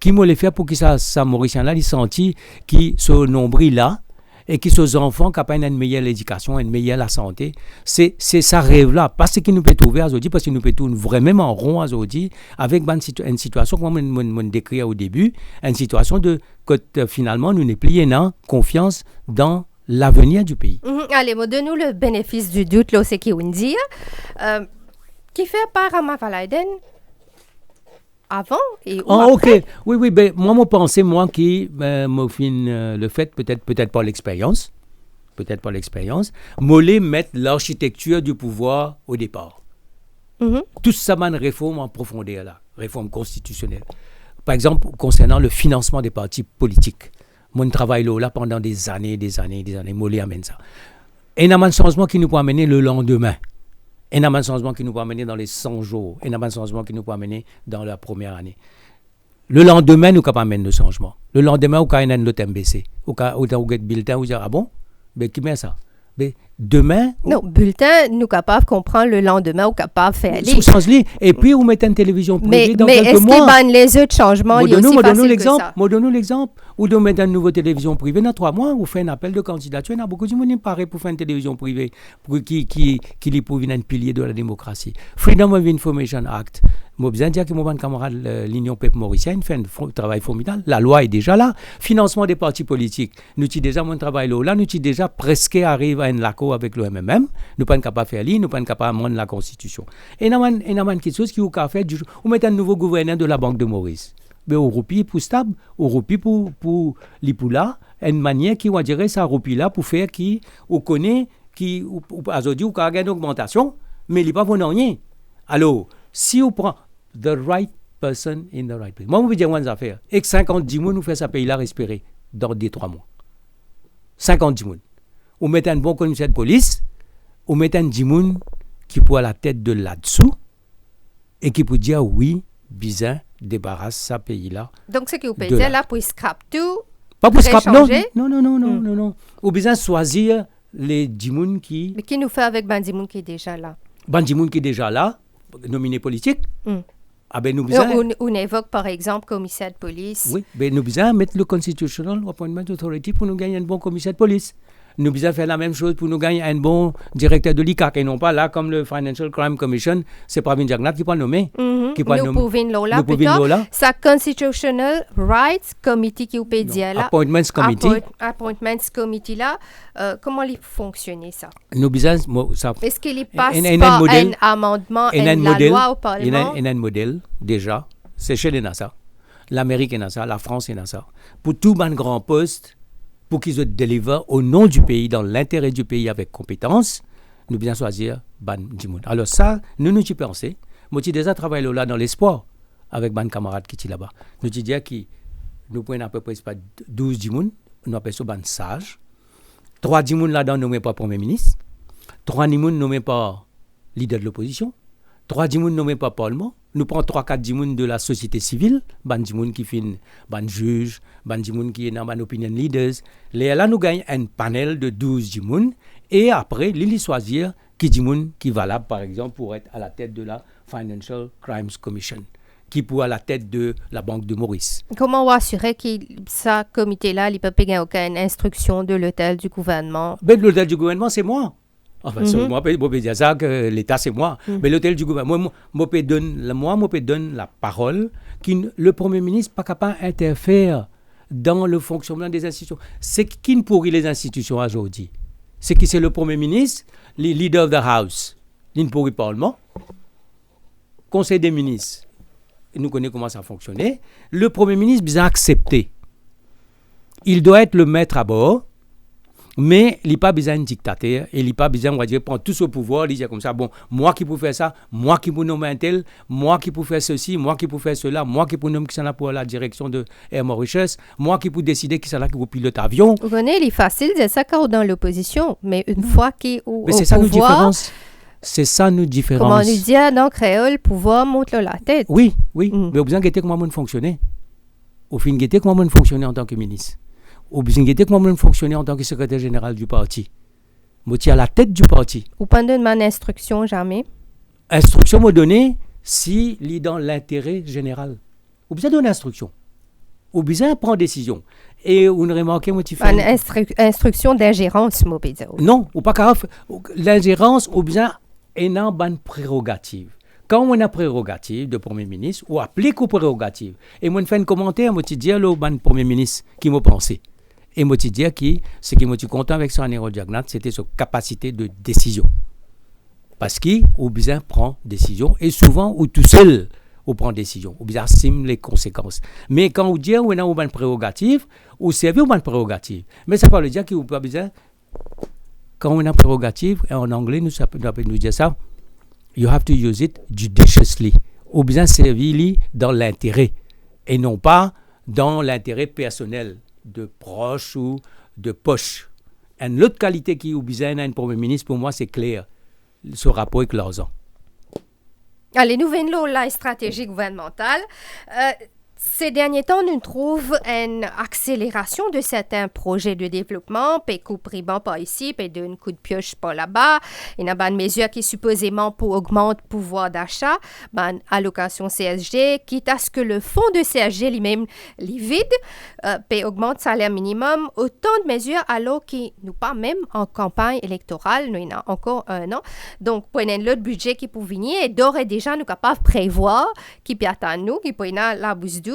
Qui me les faire pour que sa Mauricien là lui sentisse qui ce nombril là. Et que ces enfants qui ont une meilleure éducation, une meilleure la santé, c'est ça rêve-là. Parce qu'il nous peut trouver aujourd'hui, parce qu'il nous peut trouver vraiment en rond aujourd'hui, avec une situation, comme on décrit au début, une situation de que finalement, nous n'est plus en confiance dans l'avenir du pays. Allez, donne-nous le bénéfice du doute, là, c'est qu'on dit. Qui fait part à ma Valaiden avant et après. OK. Oui, ben, moi, je pensais, qui le fait, peut-être pas l'expérience, me mettre l'architecture du pouvoir au départ. Tout ça, une réforme en profondeur, là, réforme constitutionnelle. Par exemple, concernant le financement des partis politiques. Mon travail là pendant des années, Mollet amène ça. Et il y a un changement qui nous peut amener le lendemain. Il y a un changement qui nous peut amener dans les 100 jours. Il y a un changement qui nous peut amener dans la première année. Le lendemain, nous pouvons amener le changement. Le lendemain, nous pouvons amener le MBC. Nous pouvons amener le bulletin. Nous dire, ah bon? Mais qui met ça? Mais demain... Non, bulletin, nous sommes capables de comprendre le lendemain, nous sommes capables de faire aller. Et puis, vous mettez une télévision privée dans quelques mois. Mais est-ce qu'il y a les autres changements? Il y a aussi facile que ça. Donne-nous l'exemple. Ou de mettre une nouvelle télévision privée dans 3 mois, ou fait un appel de candidature. Il y a beaucoup de monde qui paraît pour faire une télévision privée qui lui prouve un pilier de la démocratie. Freedom of Information Act. Moi, besoin de dire que mon camarade, l'Union Peuple mauricienne, fait un travail formidable. La loi est déjà là. Financement des partis politiques. Nous avons déjà mon travail là. Nous avons déjà presque arrivé à un accord avec le MMM. Nous ne sommes pas capables de faire nous ne sommes pas capables de rendre la Constitution. Et nous avons quelque chose qui a fait du jour. On met un nouveau gouverneur de la Banque de Maurice. Mais au roupi pour stable, au roupi pour l'Ipoula, une manière qui va dire ça roupi là pour faire qui on connaît qui aujourd'hui ou a une augmentation, mais il n'est pas bon rien. Alors, si on prend the right person in the right place. Moi, je veux dire une affaire. Et que 50 mois nous fait ce pays là respirer dans des 3 mois. 50 mois. On met un bon commissaire de police, on met un Dimoun qui peut à la tête de là-dessous et qui peut dire oui, bizarre, débarrasse ce pays-là. Donc, ce que vous pouvez dire là, pour scrap tout, pas pour scrap, non. Ou bien choisir les Dimoun qui... Mais qui nous fait avec Bandimoun qui est déjà là? Bandimoun qui est déjà là, nominé politique. Ah ben nous on évoque par exemple commissaire de police. Oui, ben nous besoin mettre le Constitutional Appointment Authority pour nous gagner un bon commissaire de police. Nous besoin faire la même chose pour nous gagner un bon directeur de l'ICAC et non pas là comme le Financial Crime Commission, c'est Pravin Jagnat qui peut nommer. Nous pouvons là plutôt. Ça Constitutional Rights Committee qui peut dire là. Appointments Committee. Appointments Committee là, comment il fonctionne ça? Nous besoin ça. Est-ce qu'il passe par un amendement et la loi au Parlement? Il y a un modèle déjà, c'est chez les NASA. L'Amérique est NASA, la France est NASA. Pour tout ban grand poste, pour qu'ils se délivrent au nom du pays, dans l'intérêt du pays avec compétence, nous bien choisir Ban Dimoun. Alors ça, nous y pensons. Moi, j'ai déjà travaillé là dans l'espoir avec Ban camarade qui est là-bas. Nous disons que nous prenons à peu près 12 Dimoun, nous appelons ça Ban sage. 3 Dimoun là-dedans, nous ne pas Premier ministre. 3 Dimoun, nous ne pas leader de l'opposition. 3 Dimoun, nous ne pas Parlement. Nous prenons 3-4 Dimoun de la société civile, ban Dimoun qui fait ban juge, ban Dimoun qui est dans ban opinion leaders. Là, nous gagnons un panel de 12 Dimoun et après, ils choisir qui Dimoun qui est valable, par exemple, pour être à la tête de la Financial Crimes Commission, qui pour à la tête de la Banque de Maurice. Comment on va assurer que ce comité-là, il ne peut pas gagner aucune instruction de l'hôtel du gouvernement? Ben, l'hôtel du gouvernement, c'est moi. Enfin, moi, je peux dire ça, que l'État, c'est moi. Mais l'hôtel du gouvernement, moi, je donne la parole le Premier ministre n'est pas capable d'interférer dans le fonctionnement des institutions. C'est qui pourrit les institutions aujourd'hui? C'est qui? C'est le Premier ministre, le leader of the House, il ne pourrit pas le Parlement, Conseil des ministres. Nous connaissons comment ça fonctionne. Le Premier ministre bien accepté. Il doit être le maître à bord, mais il n'est pas besoin de dictateur, et il n'est pas besoin, on va dire, prendre tout ce pouvoir, il dit comme ça, bon, moi qui peux faire ça, moi qui peux nommer un tel, moi qui peux faire ceci, moi qui peux faire cela, moi qui peux nommer qui s'en a pour la direction de Air Mauritius, moi qui peux décider qui s'en a pour piloter l'avion. Vous connaissez, il est facile de dire ça quand on est dans l'opposition, mais une fois qu'il est au c'est ça pouvoir... Nous différence. C'est ça nous différence. Comment nous dire dans créole, pouvoir monte la tête. Oui. Mais au besoin de comment on fonctionner. Au fin de comment on fonctionner en tant que ministre. Au besoin de comment on fonctionner en tant que secrétaire général du parti. Moi, je suis à la tête du parti. Ou pas de ma instruction jamais. Instruction me donnée si il est dans l'intérêt général. Au besoin d'une instruction. Au besoin de prendre décision. Et on remarque, moi, tu fais... Une instruction d'ingérence, moi, peut dire. Non, ou pas grave. L'ingérence, au besoin, est une bonne prérogative. Quand on a prérogative de Premier ministre, on applique aux prérogatives. Et moi, je fais un commentaire, moi, je dis à le Premier ministre qui m'a pensé. Et moi, je dis que ce qui m'a content avec son aérodiagnate, c'était sa capacité de décision. Parce qu'il a besoin de prendre décision. Et souvent, ou tout seul, on prend décision. On besoin de les conséquences. Mais quand on dit qu'on a une prérogative, on servait une prérogative. Mais ça ne veut pas dire qu'il n'a pas besoin. Quand on a une prérogative, en anglais, nous dire ça, you have to use it judiciously. On besoin de servir dans l'intérêt. Et non pas dans l'intérêt personnel de proches ou de poche. Une autre qualité qui est besoin d'un Premier ministre, pour moi, c'est clair. Ce rapport avec l'argent. Allez, nous venons la stratégie gouvernementale. Ces derniers temps, nous trouvons une accélération de certains projets de développement, puis coup priban par ici, puis d'un coup de pioche par là-bas. Il y a une mesure qui supposément pour augmenter le pouvoir d'achat, une allocation CSG, quitte à ce que le fonds de CSG lui-même les vide, puis augmente le salaire minimum. Autant de mesures alors que nous pas même en campagne électorale, nous en avons encore un an. Donc, pour l'autre budget qui peut venir, et d'ores et déjà, nous sommes capables de prévoir qui peut attendre nous, qui peut être la bouse d'où.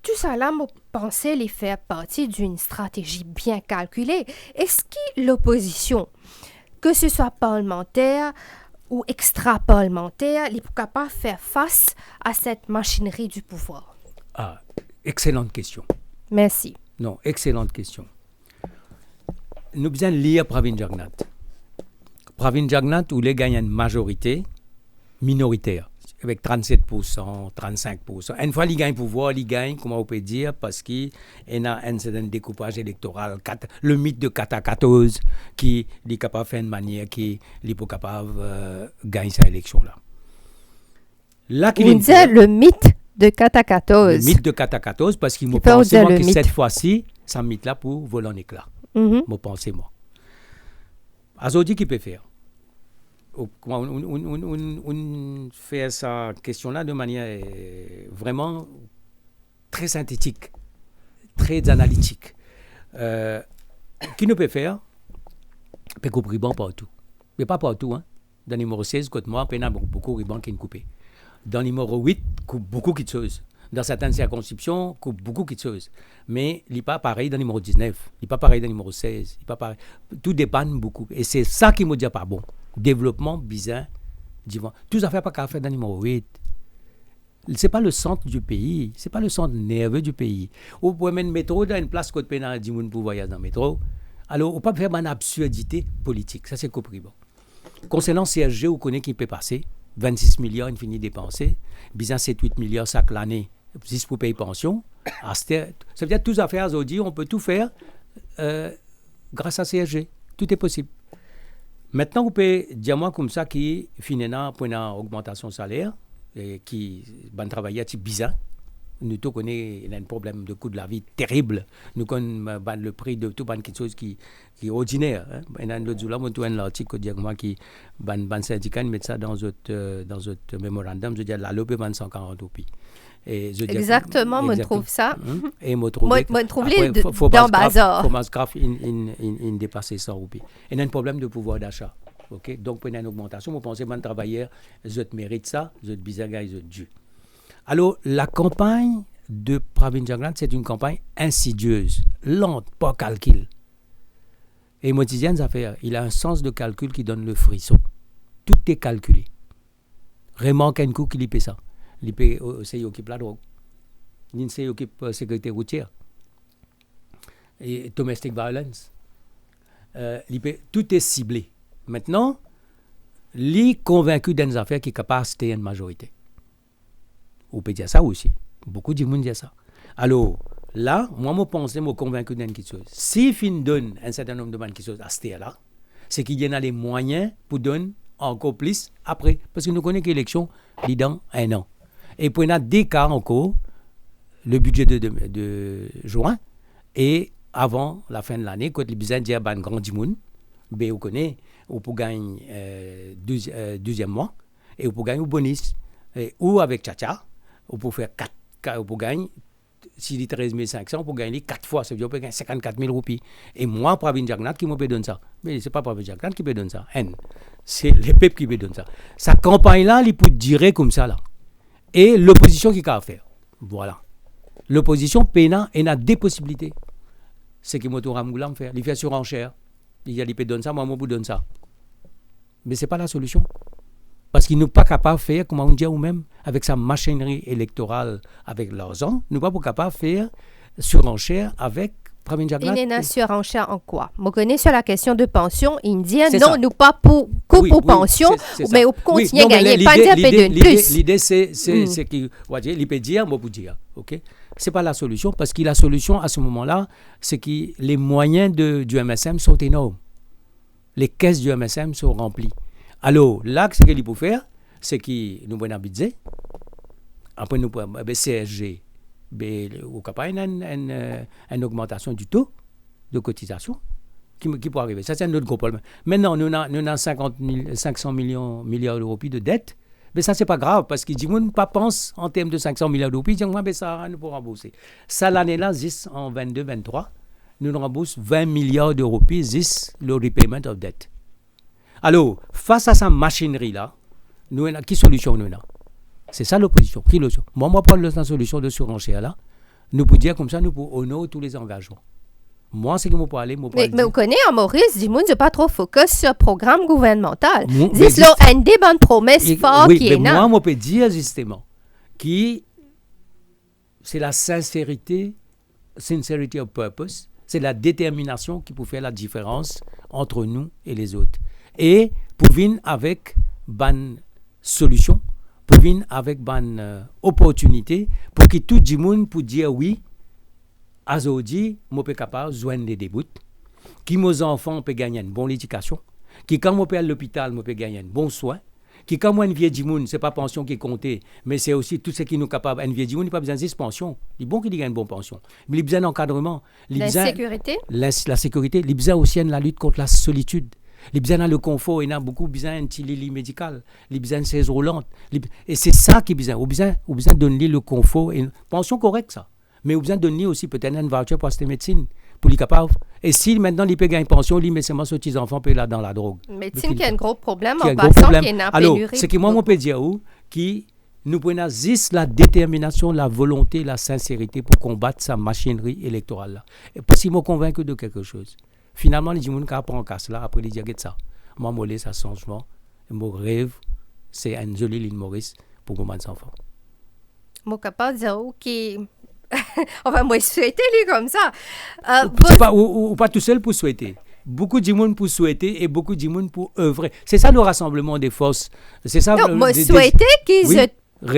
Tout ça là, moi, pensais les faire partie d'une stratégie bien calculée. Est-ce que l'opposition, que ce soit parlementaire ou extra-parlementaire, n'est pas capable de faire face à cette machinerie du pouvoir? Ah, excellente question. Merci. Non, excellente question. Nous besoin lire Pravin Jagnat. Pravin Jagnat, où les gagne une majorité minoritaire. Avec 37%, 35%. Une fois qu'il gagne pouvoir, il gagne, comment on peut dire, parce qu'il y a un certain découpage électoral, le mythe de 4-14, qui est capable de faire une manière qui est pas capable de gagner cette élection-là. Vous dites le mythe de 4-14. Le mythe de 4-14, parce qu'il m'a pensé que cette fois-ci, ce mythe-là pour voler en éclat. Moi, pensez moi. Azodi qui peut faire. On fait cette question-là de manière vraiment très synthétique, très analytique. Qui ne peut faire? Peut couper ruban partout. Mais pas partout. Hein. Dans le numéro 16, côté moi, il y a beaucoup de rubans qui sont coupés. Dans le numéro 8, coupe beaucoup de choses. Dans certaines circonscriptions, coupe beaucoup de choses. Mais il n'est pas pareil dans le numéro 19. Il n'est pas pareil dans le numéro 16. Il n'est pas pareil. Tout dépend beaucoup. Et c'est ça qui me dit pas bon. Développement bizarre, disons. Tout ça fait pas qu'à faire dans le numéro 8. Ce n'est pas le centre du pays, ce n'est pas le centre nerveux du pays. Vous pouvez mettre le métro dans une place côté pénal, 10 000 pour voyager dans le métro. Alors, on ne peut pas faire une absurdité politique. Ça, c'est compris. Bon. Concernant CSG, vous connaissez qui peut passer. 26 milliards, il finit dépenser. Bizarre, 7-8 milliards chaque année, 6 pour payer pension. Ça veut dire que toutes les affaires aujourd'hui, on peut tout faire grâce à CSG. Tout est possible. Maintenant, vous pouvez dire moi comme ça qui finit pour une augmentation de salaire et qui va travailler à bizarre Nous tous connaissons un problème de coût de la vie terrible. Nous connaissons le prix de tout quelque chose qui est ordinaire. Et dans l'autre jour, là, on a un article qui dit que les syndicats mettent ça dans notre mémorandum. Je dis la loi peut vendre 140 roupies. Exactement, je trouve ça. Et je trouve dans le bazar. Il faut dépasser 100 roupies. Et il y a un problème de pouvoir d'achat. Okay? Donc, pour une augmentation, vous pensez que les travailleurs, ils méritent ça, ils bizarres, ils dû. Alors, la campagne de Pravin Jagannat, c'est une campagne insidieuse, lente, pas calcul. Et Motizian, il a un sens de calcul qui donne le frisson. Tout est calculé. Vraiment, qu'un coup qu'il y paie ça. Il paie, c'est qui occupe la drogue. Il occupe la sécurité routière. Et domestic violence. Tout est ciblé. Maintenant, il est convaincu d'une affaire qui est capable de une majorité. On peut dire ça aussi. Beaucoup de gens disent ça. Alors, là, moi, je pense, je suis convaincu d'une chose. Si fin donne un certain nombre de choses à ce là, c'est qu'il y a les moyens pour donner encore plus après. Parce que nous connaissons que l'élection est dans 1 an. Et pour nous, des cas encore, le budget de juin, et avant la fin de l'année, quand les besoins disent un grand monde, vous connaissez, on peut gagner 12e mois, et on peut gagner un bonus. Ou avec Tcha-Tcha, on peut faire 4, on peut gagner, s'il est 13 500, on peut gagner 4 fois, ça veut dire on peut gagner 54 000 roupies. Et moi, Pravin Jagannat, qui me peut donner ça. Mais ce n'est pas Pravin Jagannat qui peut donner ça. C'est les peuples qui peut donner ça. Sa campagne-là, il peut durer comme ça, là. Et l'opposition qui a à faire. Voilà. L'opposition, PENA, elle a des possibilités. C'est que Moto Ramgoula me fait. Il fait surenchère. Il peut donner ça, moi, je peux donner ça. Mais ce n'est pas la solution. Parce qu'ils ne sont pas capables de faire, comme on dit, ou même avec sa machinerie électorale, avec l'argent, ils ne sont pas capables de faire surenchère avec Pravin Jagannat. Il est une surenchère en quoi? Je connais sur la question de pension, il dit non, nous pas pour pension, mais on continue à gagner. Pas dire de plus. L'idée, c'est qu'il peut dire, moi, pour dire. Okay? Ce n'est pas la solution, parce que la solution à ce moment-là, c'est que les moyens du MSM sont énormes. Les caisses du MSM sont remplies. Alors, là, ce qu'il faut faire, c'est que nous avons un budget. Après, nous avons un CSG. Au cap, une augmentation du taux de cotisation qui peut arriver. Ça, c'est un autre gros problème. Maintenant, nous avons 500 milliards d'euros de dette. Mais ça, ce n'est pas grave, parce qu'ils ne pas pensent en termes de 500 milliards d'euros. Ils disent, ça, nous pouvons rembourser. Ça, l'année-là, en 22-23, nous remboursons 20 milliards d'euros, le repayment of debt. Alors, face à cette machinerie-là, quelle solution nous avons? C'est ça l'opposition. Moi, je prends la solution de surenchère là. Nous pouvons dire comme ça, nous pouvons honorer tous les engagements. Moi, c'est que je peux aller. Mais vous connaissez, Maurice, dis-moi, je ne pas trop focus sur le programme gouvernemental. C'est une des bonnes promesses fortes qui est là. Moi, je peux dire justement que c'est la sincerity of purpose, c'est la détermination qui peut faire la différence entre nous et les autres. Et pour venir avec une solution, pour venir avec une opportunité, pour que tout le monde puisse dire oui, aujourd'hui, je suis capable de joindre des débuts, que mes enfants peuvent gagner une bonne éducation, que quand je peux aller à l'hôpital, je peux gagner un bon soin, que quand moi, une vieille monde, ce n'est pas la pension qui compte, mais c'est aussi tout ce qui nous est capable. Une vieille monde, il n'a pas besoin de 6 pensions. Il est bon qu'il gagne une bonne pension. Mais il a besoin d'encadrement. La sécurité. La sécurité. Il a besoin aussi de la lutte contre la solitude. Il a besoin de le confort. Il a beaucoup besoin d'un petit lit médical. Il a besoin de 16 roulantes. Et c'est ça qu'il a besoin. Il a besoin de donner le confort. Et une pension correcte, ça. Mais il a besoin de donner aussi peut-être une voucher pour cette médecine. Pour les capables. Et si maintenant il peut gagner une pension, il met seulement ses petits-enfants là dans la drogue. Médecine qui a un gros problème en passant, qui est une pénurie. Alors, c'est que moi, on peut dire que nous prenons juste la détermination, la volonté, la sincérité pour combattre sa machinerie électorale-là. Parce qu'ils m'ont convaincu de quelque chose. Finalement, les gens qui apprennent à cela, après, ils disent ça. Moi, je laisse un changement. Mon rêve, c'est une jolie ligne Maurice pour mes enfants. Je suis capable de dire que... Enfin, moi, je souhaitais lui comme ça. Ou pas tout seul pour souhaiter. Beaucoup de monde pour souhaiter et beaucoup de monde pour œuvrer. C'est ça le rassemblement des forces. C'est ça. Non, moi, souhaiter qu'ils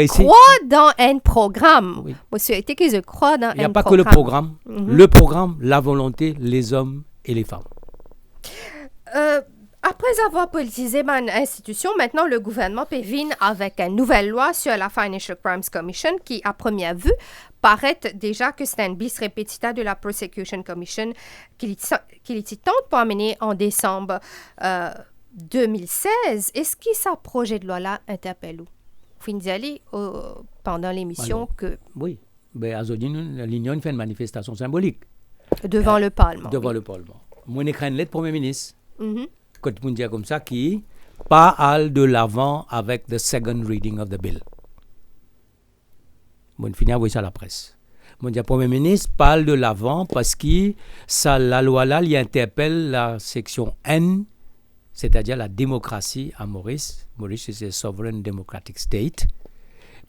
croient dans un programme. Oui. Moi, souhaiter qu'ils croient dans un programme. Il n'y a pas que le programme. Le programme, la volonté, les hommes et les femmes. Après avoir politisé l'institution, maintenant le gouvernement vient avec une nouvelle loi sur la Financial Crimes Commission qui, à première vue, paraît déjà que c'est un bis repetita de la Prosecution Commission qu'il était temps pour amener en décembre 2016. Est-ce que ce projet de loi-là interpelle vous? Finziali, pendant l'émission Alors, que... Oui, mais aujourd'hui, l'Union fait une manifestation symbolique. Devant le Parlement. Devant oui. le Parlement. Moi, j'ai écrit une lettre au Premier ministre. Mhm. Quand on dit comme ça, qui pas aller de l'avant avec the second reading of the bill. Moi, je finis à voir ça à la presse. Moi, le Premier ministre parle de l'avant parce que ça, la loi-là, il interpelle la section N, c'est-à-dire la démocratie à Maurice. Maurice, c'est un sovereign democratic state.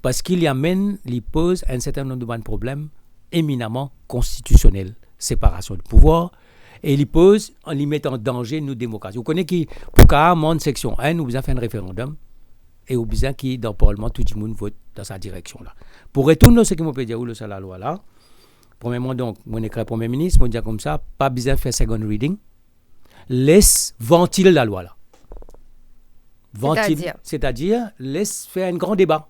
Parce qu'il y amène, il pose un certain nombre de problèmes éminemment constitutionnels. Séparation de pouvoir. Et il pose, en lui met en danger nos démocraties. Vous connaissez qui, pour qu'à mon section 1, nous avons fait un référendum et nous avons qui, dans le Parlement, tout le monde vote dans sa direction. Là. Pour retourner à ce que je peux dire, où c'est la loi là, premièrement, donc, mon écrit Premier ministre, je dis comme ça, pas besoin de faire second reading, laisse ventiler la loi là. C'est-à-dire, laisse faire un grand débat.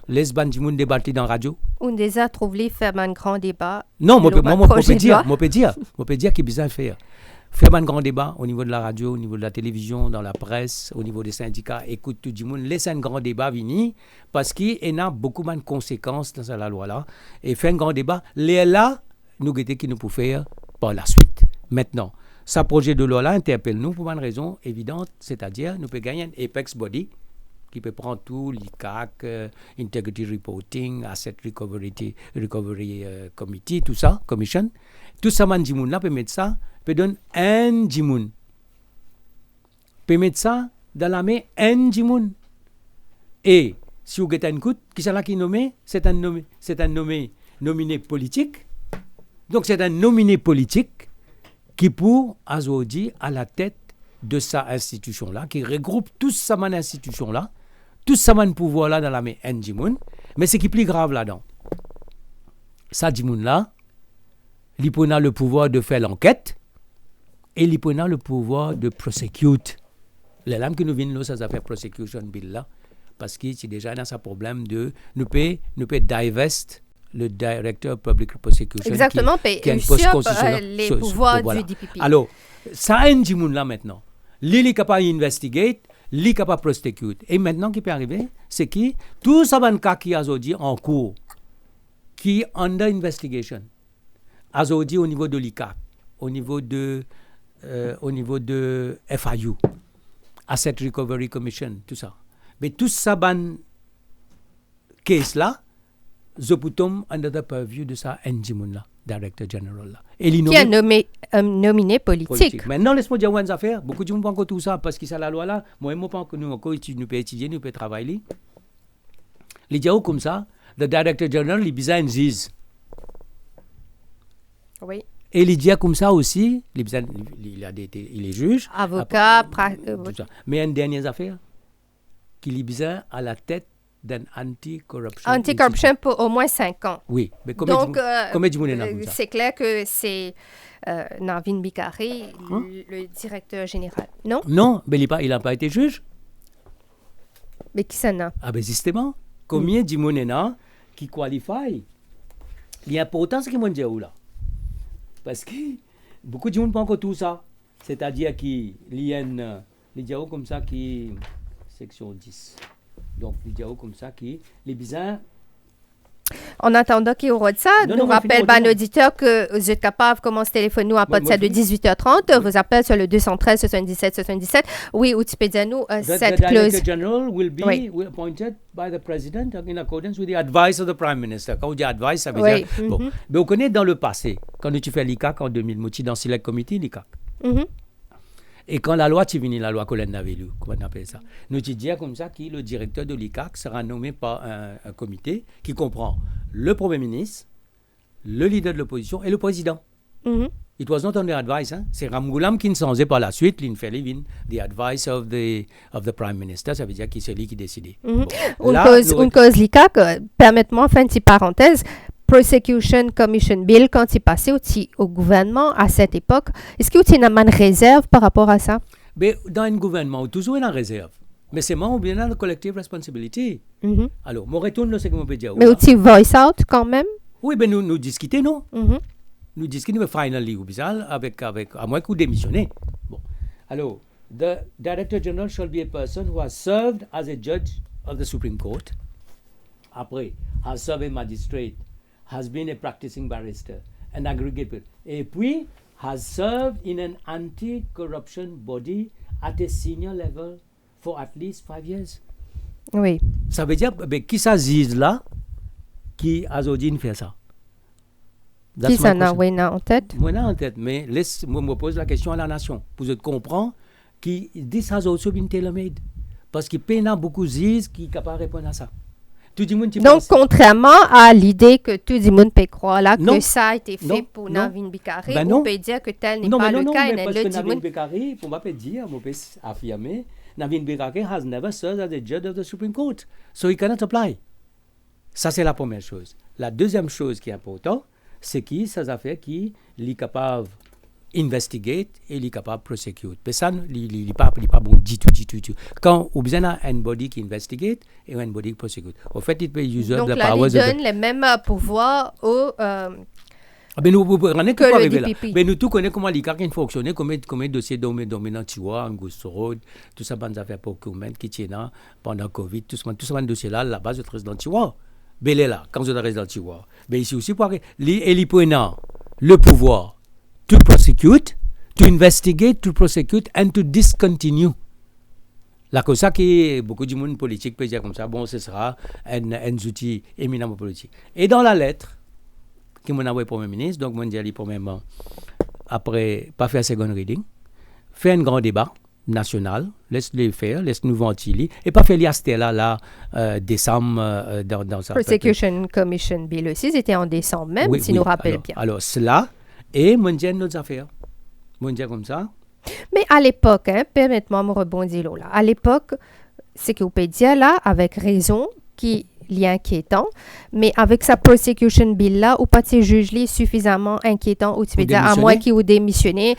Laisse Bandimoun débattre dans la radio. On déjà trouvé faire un grand débat. Non, moi, peux dire qu'il y a besoin de faire. Faire un grand débat au niveau de la radio, au niveau de la télévision, dans la presse, au niveau des syndicats. Écoute, tout le monde, laisse un grand débat venir parce qu'il y a beaucoup de conséquences dans la loi-là. Et faire un grand débat, là, nous guettons qui nous pouvons faire par la suite. Maintenant, ce projet de loi-là interpelle nous pour une raison évidente, c'est-à-dire nous pouvons gagner un apex body qui peut prendre tout, l'ICAC, Integrity Reporting, Asset Recovery Committee, tout ça, Commission. Tout ça, man, Jimoun, là, peut mettre ça, peut donner un Jimoun. Peut mettre ça dans la main, un Jimoun. Et, si vous avez une coute, qui c'est là qui est nommé? C'est un nominé politique. Donc, c'est un nominé politique qui pour, aujourd'hui, à la tête de sa institution-là, qui regroupe toute sa institution-là, tout ça man pouvoir là dans la main en Jimoun, mais ce qui est plus grave là-dedans, ça Jimoun là, il a le pouvoir de faire l'enquête et il a le pouvoir de prosecute. Les lames que nous venons là, ça s'appelle prosecution bill là, parce que c'est déjà dans ce problème de nous peut divest le directeur public prosecution. Exactement, qui a une poste constitutionnelle les pouvoirs du DPP. Alors, ça en Jimoun là maintenant. Lui est capable d'investiguer, lui est capable de prosecuter. Et maintenant, ce qui peut arriver, c'est que tout ça, cas qui est aujourd'hui en cours, qui est under investigation, aujourd'hui au niveau de l'ICAC, au niveau de FIU, Asset Recovery Commission, tout ça. Mais tout ça, case là, je peux tomber under the purview de ça, Njimoun là. Directeur général là. Et qui a nominé politique. Maintenant, laisse-moi dire une affaire. Beaucoup de gens pensent que tout ça, parce que c'est la loi là. Moi, je pense que nous pouvons étudier, nous pouvons travailler. Les gens comme ça, le directeur général, il a besoin de juge. Oui. Et les gens comme ça aussi, il est juge. Avocat, mais une dernière affaire, qu'il a besoin à la tête d'un anti-corruption. Anti-corruption pour au moins 5 ans. Oui. Mais donc, c'est clair que c'est Navin Bikari, le directeur général. Non? Non, mais il n'a pas été juge. Mais qui ça n'a? Ah ben justement, combien de gens qui qualifient? Il y a important ce que je dis là. Parce que beaucoup de gens pensent que tout ça, c'est-à-dire qu'il y a les gens comme ça qui section 10. Donc, les gens comme ça qui les bizarres. En attendant qu'il y aura de ça, nous rappelle un auditeur que vous êtes capable de commencer à téléphoner nous à partir de 18h30. Vous appelez sur le 213 77 77. Oui, ou tu peux dire nous cette clause. The Director General will be appointed by the President in accordance with the advice of the Prime Minister. Quand on dit advice, ça veut dire... Bon. Mais on connaît dans le passé, quand tu fais l'ICAC en 2000, tu dans Select Committee, l'ICAC. Et quand la loi, tu finis la loi Colin Navelu, comment on appelle ça, nous te disons comme ça que le directeur de l'ICAC sera nommé par un comité qui comprend le Premier ministre, le leader de l'opposition et le président. It was not on their advice. Hein? C'est Ramgoulam qui ne s'en par la suite, the advice of the Prime Minister, ça veut dire que c'est lui qui décide. Bon. Une cause l'ICAC, permettez-moi, fin de petite parenthèse, Prosecution Commission Bill, quand il passait au gouvernement à cette époque, est-ce que tu as une réserve par rapport à ça? Mais dans un gouvernement, toujours en réserve. Mais c'est moi ou bien dans la collective responsibility. Alors, mon retour, c'est ce que je peux dire. Mais aussi voice out quand même. Oui, ben nous discutons, non? Nous discutons, mais finally, ou bizarre, à moins qu'on démissionne. Bon. Alors, the Director General shall be a person who has served as a judge of the Supreme Court. Après, has served as magistrate, has been a practicing barrister, an aggregate. Et puis, has served in an anti-corruption body at a senior level for at least 5 years. Oui. Ça veut dire, qui s'agit là, qui a aujourd'hui fait ça? Qui s'en a en tête? Moi, en tête, mais moi, me pose la question à la nation. Pour que comprendre que this has also been tailor-made. Parce qu'il y a beaucoup de gens qui sont capables de répondre à ça. Donc, contrairement à l'idée que tout le monde peut croire là, que ça a été fait pour Navin Bikari, on peut dire que tel n'est pas le cas. Non, parce que Navin Bikari, pour moi, peut dire, on peut affirmer, Navin Bikari has never served as a judge of the Supreme Court. So he cannot apply. Ça, c'est la première chose. La deuxième chose qui est importante, c'est qui ces affaires qui est capable d'investiguer et il est capable de prosecute. Mais ça, il n'est pas bon du tout. Quand on a un body qui investigate et un body qui prosecute. En fait, il peut utiliser donc là, il donne les mêmes pouvoirs au... Mais nous tous connaissons comment l'ICAC fonctionne, combien de dossiers dominants tu vois, Angus Road, tout ça, bonnes affaires procurement qui tiennent pendant Covid, tout ça, dossier là, la base de président tu vois. Mais là, quand vous êtes président tu vois. Mais ici aussi, pour il prend le pouvoir to prosecute, to investigate, to prosecute, and to discontinue. La cause ça qui beaucoup de monde politique peut dire comme ça, bon, ce sera un outil éminemment politique. Et dans la lettre, qui m'a envoyé Premier ministre, donc mon dit premièrement, après, pas faire second reading, faire un grand débat national, laisse-les faire, laisse-nous ventiler, et pas faire là, décembre, dans sa... Prosecution Commission Bill aussi, c'était en décembre même, oui, si nous rappelle bien. Alors, cela, et mon dit nos affaires. Mon dit comme ça. Mais à l'époque, permettez-moi de me rebondir là. À l'époque, c'est que vous pouvez dire là, avec raison, qui est inquiétant, mais avec sa prosecution bill là, ou pas de juge suffisamment inquiétant, ou tu peux dire à moins qu'il ou démissionné,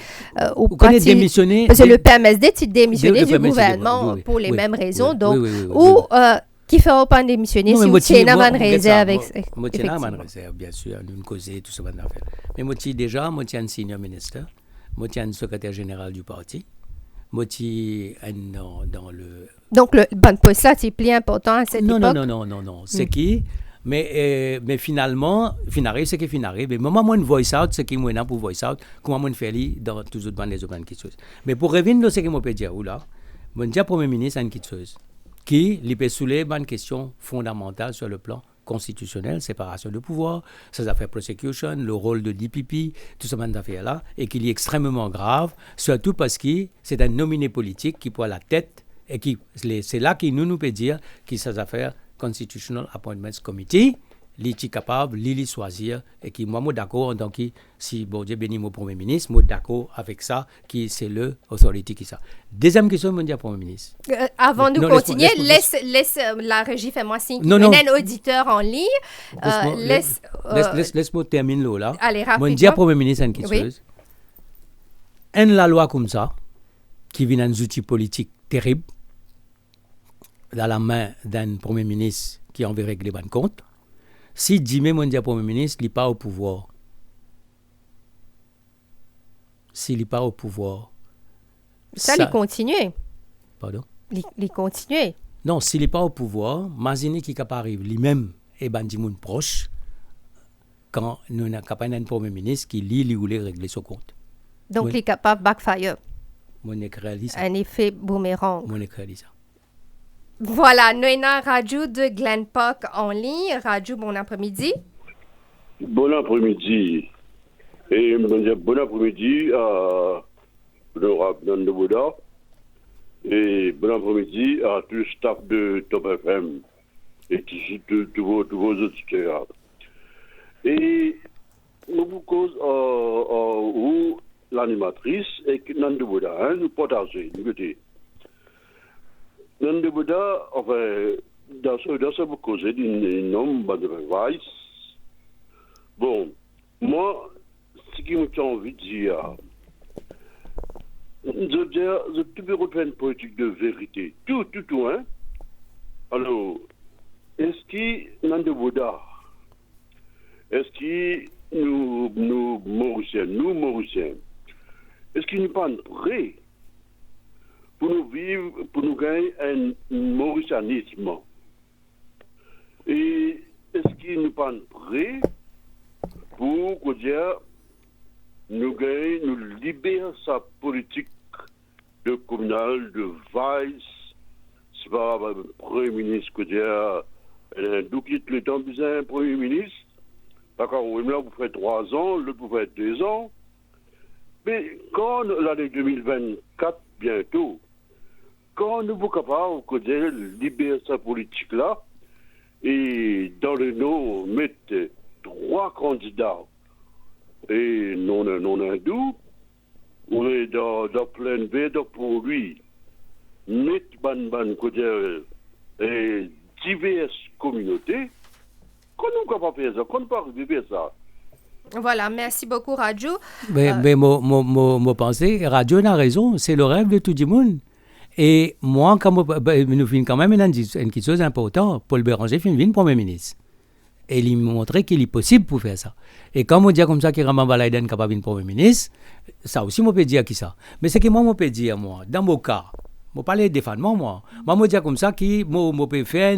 ou pas démissionné. Parce que le PMSD, tu démissionné du gouvernement pour les mêmes raisons, donc, ou qui fait pas démissionner si vous tiens à une réserve avec. Moi, tiens à une réserve, bien sûr, une cause, tout ça, mais moi, déjà, moi, tiens un senior ministre. Moi, tiens un secrétaire général du parti. Moi, dans le... Donc, le bon poste là, c'est plus important à cette époque? Non. C'est qui? Mais finalement, c'est qui finarrive. Mais moi, une voice out, c'est qui moi pour voice out, comment moi faire dans toujours dans les autres choses. Mais pour revenir à ce que moi peux dire, là, mon dire Premier ministre a une petite chose qui lui peut soulever une question fondamentale sur le plan constitutionnel, séparation de pouvoir, ces affaires prosecution, le rôle de DPP, tout ce genre d'affaires-là, et qu'il est extrêmement grave, surtout parce que c'est un nominé politique qui prend la tête, et c'est là qu'il nous peut dire que ces affaires Constitutional Appointments Committee, il est capable de choisir, et qui moi, d'accord, en tant que, si bon Dieu bénit mon Premier ministre, moi d'accord avec ça, qui c'est le autorité qui ça. Deuxième question, mon Dieu Premier ministre. Avant de continuer, laisse la régie, fais-moi signe. Non. Un auditeur en ligne. Laisse-moi terminer là. Allez, rapidement. Mon Dieu Premier ministre, une question. Oui. La loi comme ça, qui vient d'un outil politique terrible, dans la main d'un Premier ministre qui en veut régler ban compte. Si Jimé Mondia Premier ministre n'est pas au pouvoir, s'il n'est pas au pouvoir... Ça, il continue. Pardon? Il continue. Non, s'il n'est pas au pouvoir, Mazini qui arrive, lui-même est bandimoun proche, quand nous avons un Premier ministre qui lui voulait régler son compte. Donc, il est capable de backfire. Un effet boomerang. Mon écrit ça. Voilà, nous avons Radio de Glen Park en ligne. Radio, bon après-midi. Bon après-midi. Et bon après-midi à l'honorable Nando Bouda. Et bon après-midi à tout le staff de Top FM et tous vos auditeurs. Et nous vous cause où l'animatrice et Nando Bouda, nous partageons, nous côté. Nando Bouda, enfin, dans ce vous causez d'une nombre de device. Bon, moi, ce qui me tient envie de dire, je veux dire, je peux retrouver une politique de vérité. Tout, hein. Alors, est-ce qu'il y a de Bouddha? Est-ce que nous Mauriciens, est-ce qu'ils ne sont pas prêts pour nous vivre, pour nous gagner un mauricianisme? Et est-ce qu'ils ne sont pas prêts pour dire nous gagner, nous libérer sa politique de communal, de vice, c'est pas le Premier ministre que dire, d'où quitte le temps besoin un Premier ministre? D'accord, là, vous faites 3 ans, l'autre, vous faites 2 ans. Mais quand l'année 2024, bientôt, quand nous sommes capables de libérer cette politique-là, et dans le nom, mettre 3 candidats, et non hindous, on est dans plein de pour lui, mettre diverses communautés, quand nous sommes capables de faire ça, quand nous pas arriver ça. Voilà, merci beaucoup, Radio. Mais mon pensée, Radio a raison, c'est le rêve de tout le monde. Et moi, nous finissons quand même une chose importante. Paul Béranger finit Premier ministre. Et il m'a montré qu'il est possible pour faire ça. Et quand on dit comme ça qu'il Raman Balaiden est capable de Premier ministre, ça aussi, je peux dire qui ça. Mais c'est que moi, je peux dire, dans mon cas, je parle défendement, moi. Moi, je dis comme ça que je peux faire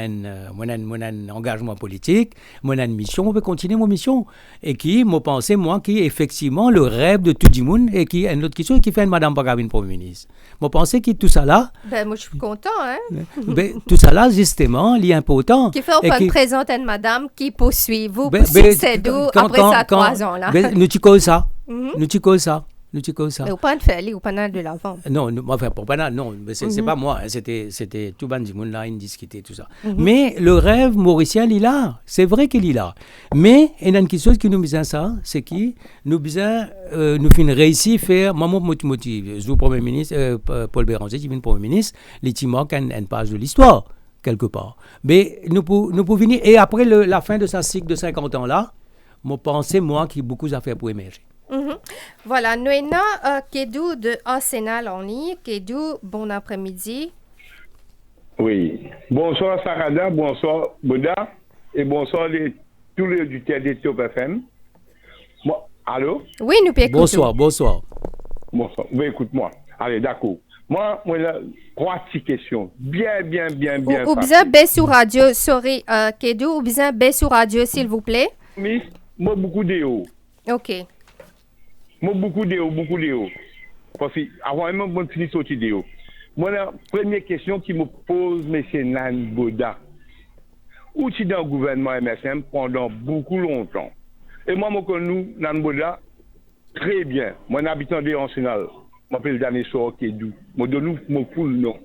un engagement politique, une mission, je peux continuer mon mission. Et qui, je pense, moi, qui est effectivement le rêve de tout le monde et qui est une autre question qui fait Madame Bagavine Premier ministre. Je pense que tout ça là. Ben, moi, je suis content, hein. Tout ça là, justement, il est important. Qui fait on présente une madame qui poursuit. Vous c'est d'où après ça 3 ans, là. Nous tu causes ça. Nous tu causes ça. Mais ou pas de faire, ou pas de l'avant. Non, enfin, pour pas non, c'est pas moi, hein, c'était tout le monde là, ils discutaient, tout ça. Mais le rêve mauricien, il est là, c'est vrai qu'il est là. Mais il y a une chose qui nous besoin ça, c'est que nous besoin, nous finissons réussir à faire, moi, motive, je Premier ministre, Paul Béranger, qui vient Premier ministre, les manque une page de l'histoire, quelque part. Mais nous pouvons venir, et après la fin de sa cycle de 50 ans là, je pense, moi, qu'il y a beaucoup d'affaires pour émerger. Voilà, nous avons Kedou de Arsenal en ligne. Kedou, bon après-midi. Oui. Bonsoir Sarada, bonsoir Bouddha et bonsoir tous les auditeurs de Top FM. Allô? Oui, nous pouvons écouter. Bonsoir. Oui, écoute-moi. Allez, d'accord. Moi, j'ai 3 petites questions. Bien. Ou bien baisse sur radio, sorry, Kedou, ou bien baisse sur radio, s'il vous plaît. Oui, moi, beaucoup de haut. OK. Moi, beaucoup de haut. Parce que, avant même, je finis sortir de haut. Moi, la première question qui me pose, M. Nan Boda. Où tu es dans le gouvernement MSM pendant beaucoup longtemps. Et moi, je connais Nan Boda très bien. Moi, habitant de Arsenal. Je m'appelle Danesor Kedou. Je donne mon full nom.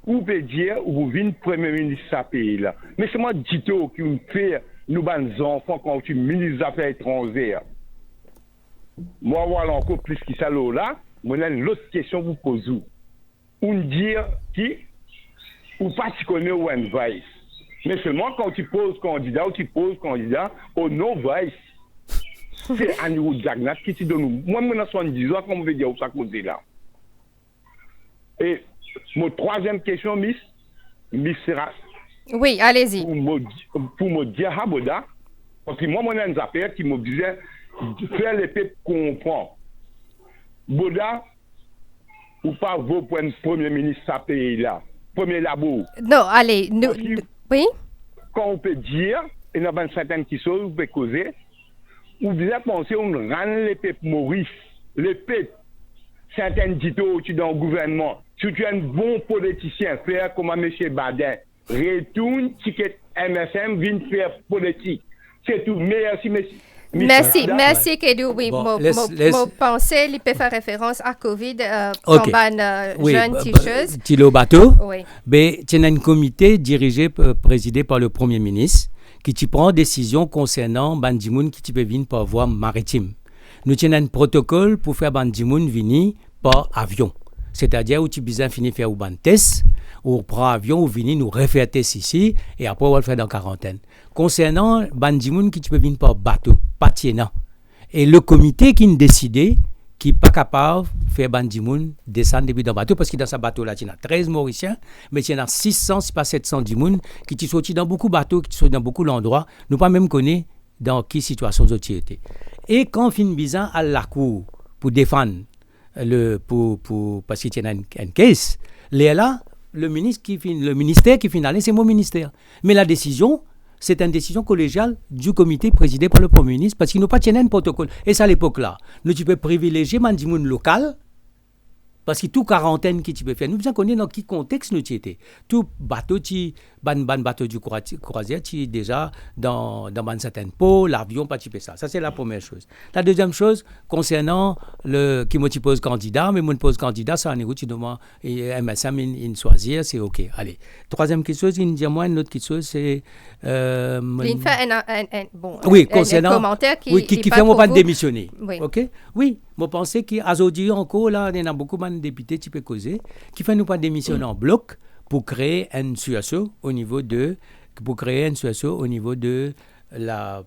Vous pouvez dire, vous venez Premier ministre de ce pays-là. Mais c'est moi, Dito, qui me fait, nous, les enfants, quand tu es ministre des Affaires étrangères. Moi, voilà encore plus que ça là. Moi, j'ai une autre question pour vous poser. On dire qui, ou pas tu connais ou un vice. Mais seulement quand tu poses candidat au non vice. C'est un niveau de Jagnat qui te donne. Moi, je suis 70 ans, comme on veut dire, ça côté là. Et mon troisième question, Miss sera. Oui, allez-y. Pour me dire, Haboda, parce que moi, j'ai une affaire qui m'oblige faire les peuples comprendre. Boda, ou pas vos points de Premier ministre de ce pays-là. Premier labo. Non, allez, oui? Quand on peut dire, il y a certaines choses on peut causer, ou bien penser, on rend les peuples Maurice, les peuples, certaines dito dans le gouvernement. Si tu es un bon politicien, faire comme M. Badin, retourne, ticket MSM, viens faire politique. C'est tout. Merci, monsieur. Merci, Kedou. Oui, mon pensée, il peut faire référence à COVID, comme jeune teachers. Tilo Bateau. Oui. Mais tu as un comité présidé par le Premier ministre qui prend décision concernant Bandimoun qui peut venir par voie maritime. Nous avons un protocole pour faire Bandimoun venir par avion. C'est-à-dire où tu besoin finir faire un test, ou prend avion, ou venir nous refaire test ici, et après on va le faire dans quarantaine. Concernant Bandimoun qui peut venir par bateau, pas tiennant. Et le comité qui a décidé qui n'est pas capable de faire Bandimoun descendre depuis dans le bateau, parce que dans ce bateau-là, il y a 13 Mauriciens, mais il y en a 600, si pas 700 Dimoun, qui sont sortis dans beaucoup de bateaux, qui sont dans beaucoup d'endroits, nous pas même connaître dans quelle situation ils étaient. Et quand Fin Bizan à la cour pour défendre, parce qu'il y a une case, là, le ministère qui finalise, c'est mon ministère. Mais la décision, c'est une décision collégiale du comité présidé par le Premier ministre, parce qu'ils n'ont pas tenu un protocole. Et c'est à l'époque-là. Nous, tu peux privilégier Mandimoun local, parce que tout quarantaine qui tu peux faire, nous besoin connaître dans quel contexte nous étions. Tout bateau, bateau du croisière, tu es déjà dans un certain pot, l'avion, pas tu peux ça. Ça, c'est la première chose. La deuxième chose, concernant qui me pose candidat, mais mon pose candidat, ça en est où tu demandes, MSM, il choisir, c'est OK. Allez. Troisième question, il dit moi, une autre question, c'est. Il fait oui, concernant. Un commentaire qui fait moi pas démissionner. Oui. OK? Oui. Je pense qu'aujourd'hui encore, là, il y a beaucoup de députés qui peuvent causer, qui font nous pas démissionner en bloc pour créer une situation au niveau de la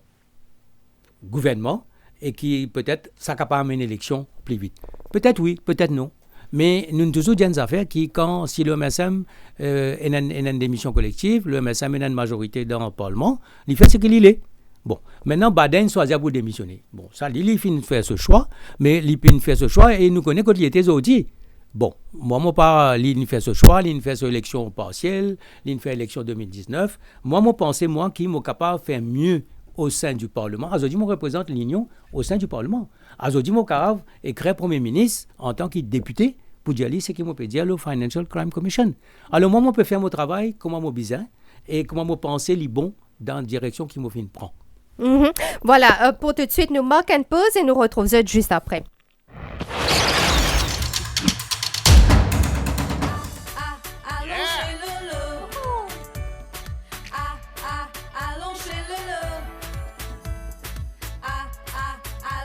gouvernement et qui peut-être ça capable amener l'élection plus vite. Peut-être oui, peut-être non. Mais nous avons toujours des affaires qui, si le MSM est une démission collective, le MSM est une majorité dans le Parlement, il fait ce qu'il est. Bon, maintenant, Baden choisit pour démissionner. Bon, ça, il finit de faire ce choix, mais il finit de faire ce choix et nous connaissons qu'il était aujourd'hui. Bon, moi, pas, il fait ce choix, il fait cette élection partielle, il fait l'élection 2019. Moi, je pense, qu'il est capable de faire mieux au sein du Parlement. Aujourd'hui, je représente l'Union au sein du Parlement. Aujourd'hui, je suis capable d'écrire Premier ministre en tant que député pour dire ce qu'il peut dire le Financial Crime Commission. Alors, moi, je peux faire mon travail, comment je besoin et comment je pense les bon dans la direction qu'il me prend. Mm-hmm. Voilà, pour tout de suite, nous marquons une pause et nous retrouvons juste après.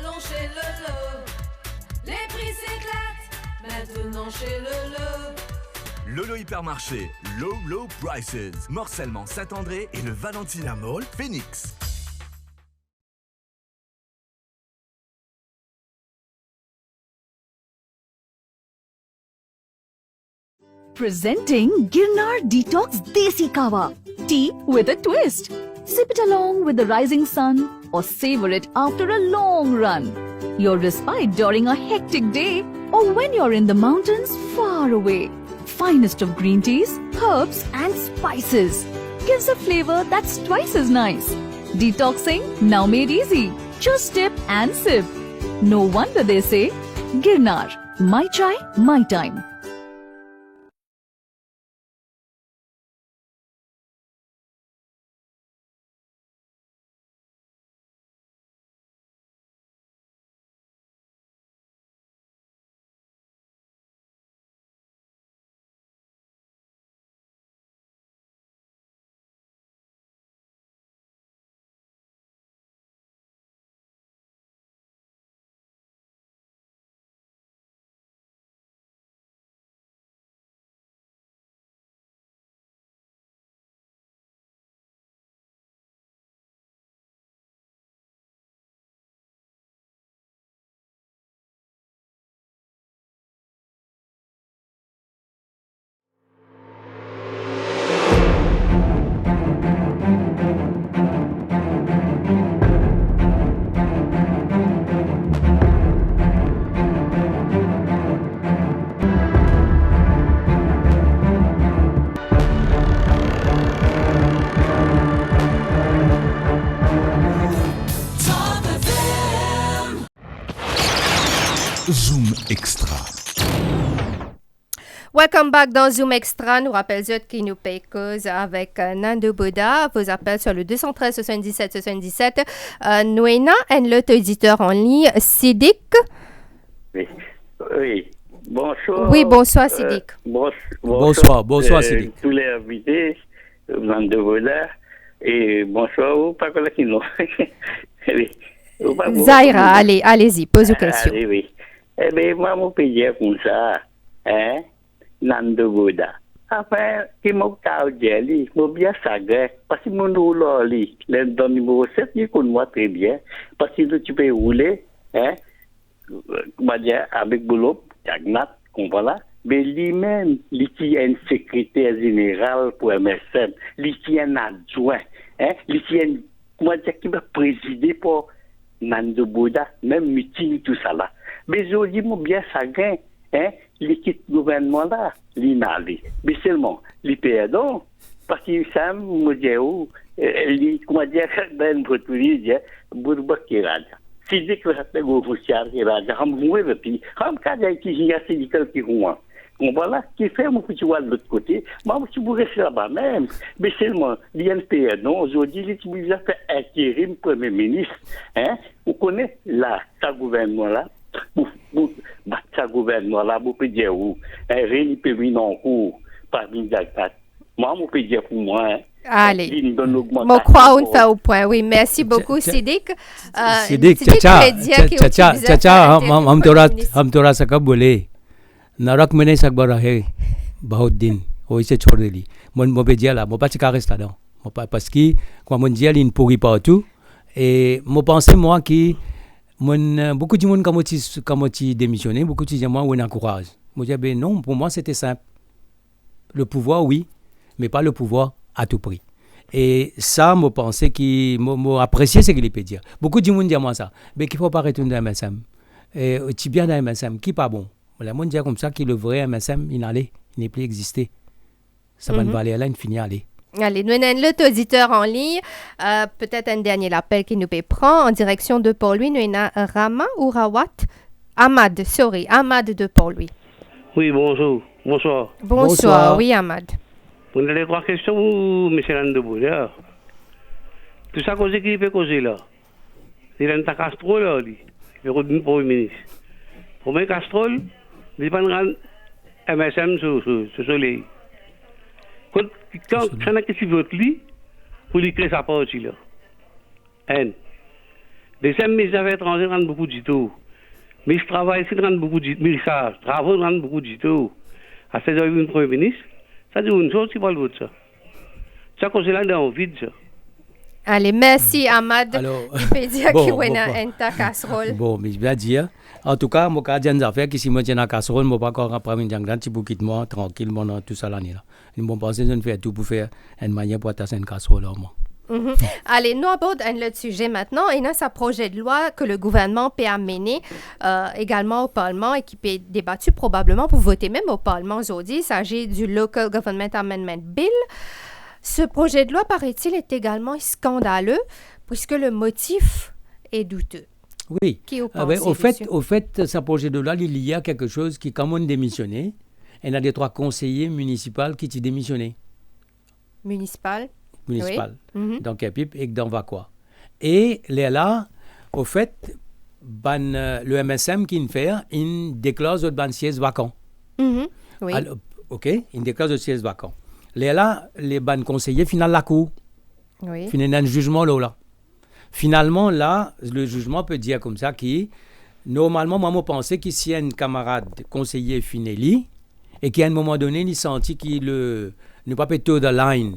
Allons chez Lolo. Les prix s'éclatent maintenant chez Lolo. Lolo Hypermarché, Low Prices, Morcellement Saint-André et le Valentina Mall, Phoenix. Presenting Girnar Detox Desi Kawa. Tea with a twist. Sip it along with the rising sun or savor it after a long run. Your respite during a hectic day or when you're in the mountains far away. Finest of green teas, herbs and spices. Gives a flavor that's twice as nice. Detoxing now made easy. Just dip and sip. No wonder they say, Girnar, my chai, my time. Zoom Extra. Welcome back dans Zoom Extra. Nous rappelons qui nous paye cause avec Nando Boda. Vos appels sur le 213 77 77. Nous avons l'autre auditeur en ligne, Sidik. Oui. Bonsoir. Oui, bonsoir, Sidik. Bonsoir, Sidik. Tous les invités, Nando Boda. Et bonsoir, pas que qui non. Zaira, allez-y, pose une question. Allez, oui. Eh bien, moi, je peux dire comme ça, hein, Nando Boda. Enfin, qui m'a dit, je bien sagre, parce que mon rouleau, le numéro 7, il connaît moi très bien, parce que tu peux rouler, hein, comment dire, avec Boulot, Jagnat, comprends là, mais lui-même, il y a un secrétaire général pour MSM, il y a un adjoint, il y a un, comment dire, qui va présider pour Nando Bouda, même meeting, tout ça là. Mais je dis, moi, bien, ça gagne, l'équipe gouvernement là, l'inali. Mais seulement, les perdons, parce que ça me dit, comment dire, dans le portugais, Bourba qui raja. Si dit que ça fait gros foussière qui raja, हम हुए भी, हम क्या जाए कि यहाँ से निकल के हुआ. Voilà, qui fait mon petit de l'autre côté, moi, je vous reste là-bas même. Mais seulement, l'INPR, non, aujourd'hui, il a fait intérim Premier ministre. Vous connaissez là, sa gouvernement-là, sa gouvernement-là, vous pouvez dire où, Rémi Pévin en cours, parmi les actes. Moi, je peux dire pour moi, Allez, mon croix, on fait au point. Oui, merci beaucoup, Sidik. Sidik, हम थोड़ा सा कब बोले नरक में नहीं सकबरा है बहुत दिन वो इसे छोड़ देली mon mo pedia là mo pas tika resta dans mo pas parce que quand mon dia il pourri partout et mo pensais moi qui mon beaucoup de monde comme tu démissionné beaucoup de gens moi on encourage moi dis ben non pour moi c'était simple le pouvoir oui mais pas le pouvoir à tout prix. Et ça, je pensais qu'il appréciait ce qu'il peut dire. Beaucoup de gens disent moi ça. Mais qu'il ne faut pas retourner dans MSM. Et tu bien dans MSM, qui n'est pas bon. Le monde dit comme ça que le vrai MSM, il n'est plus existé. Ça va valer là, il finit à aller. Allez, nous avons l'autre auditeur en ligne. Peut-être un dernier appel qui nous peut prendre en direction de Port-Louis. Nous avons Rama ou Rawat? Ahmad de Port-Louis. Oui, bonjour. Bonsoir, oui, Ahmad. Vous avez 3 questions, M. Landebourg. Tout ça, cause qui peut causer là. Il y a un Castro là, il fait le Premier ministre. Premier Castro, il va prendre MSM sur le soleil. Quand on a qui vote lui, pour lui créer sa partie là. Deuxième ministre des Affaires étrangères rend beaucoup de tout. Ministre du Travail, il rend beaucoup de ministère. Travaux rend beaucoup de tout. À 16 h, le Premier ministre. Ça dit une chose, c'est pas l'autre, ça. Ça, quand c'est là, dans le vide, ça. Allez, merci, Ahmad. Alors, il peut dire qu'il y a une casserole. Bon, mais je vais dire, en tout cas, moi, quand j'ai des affaires qui si moi, j'ai une casserole, je ne vais pas encore prendre une grande petit bouquet de moi, tranquillement, dans tout ça l'année là. Ils m'ont pensé que je fais tout pour faire une manière pour attacher une casserole, au moins. Allez, nous abordons un autre sujet maintenant. Il y a ce projet de loi que le gouvernement peut amener également au Parlement et qui peut être débattu probablement pour voter même au Parlement aujourd'hui. Il s'agit du Local Government Amendment Bill. Ce projet de loi, paraît-il, est également scandaleux puisque le motif est douteux. Oui. Qui au fait, ce projet de loi, il y a quelque chose qui, comme on démissionné, il y a des 3 conseillers municipaux qui ont démissionné. Municipal. Oui. Donc Pip et dans quoi. Et là, au fait, le MSM qui fait, il déclare de sièges vacants. Oui. Alors, OK, il déclare de sièges vacants. Là, les conseillers finissent la cour. Oui. Finissent un jugement là. Finalement, là, le jugement peut dire comme ça que normalement, moi, je pensais que si un camarade conseiller finit et qu'à un moment donné, il sentit qu'il ne pas peut-être de line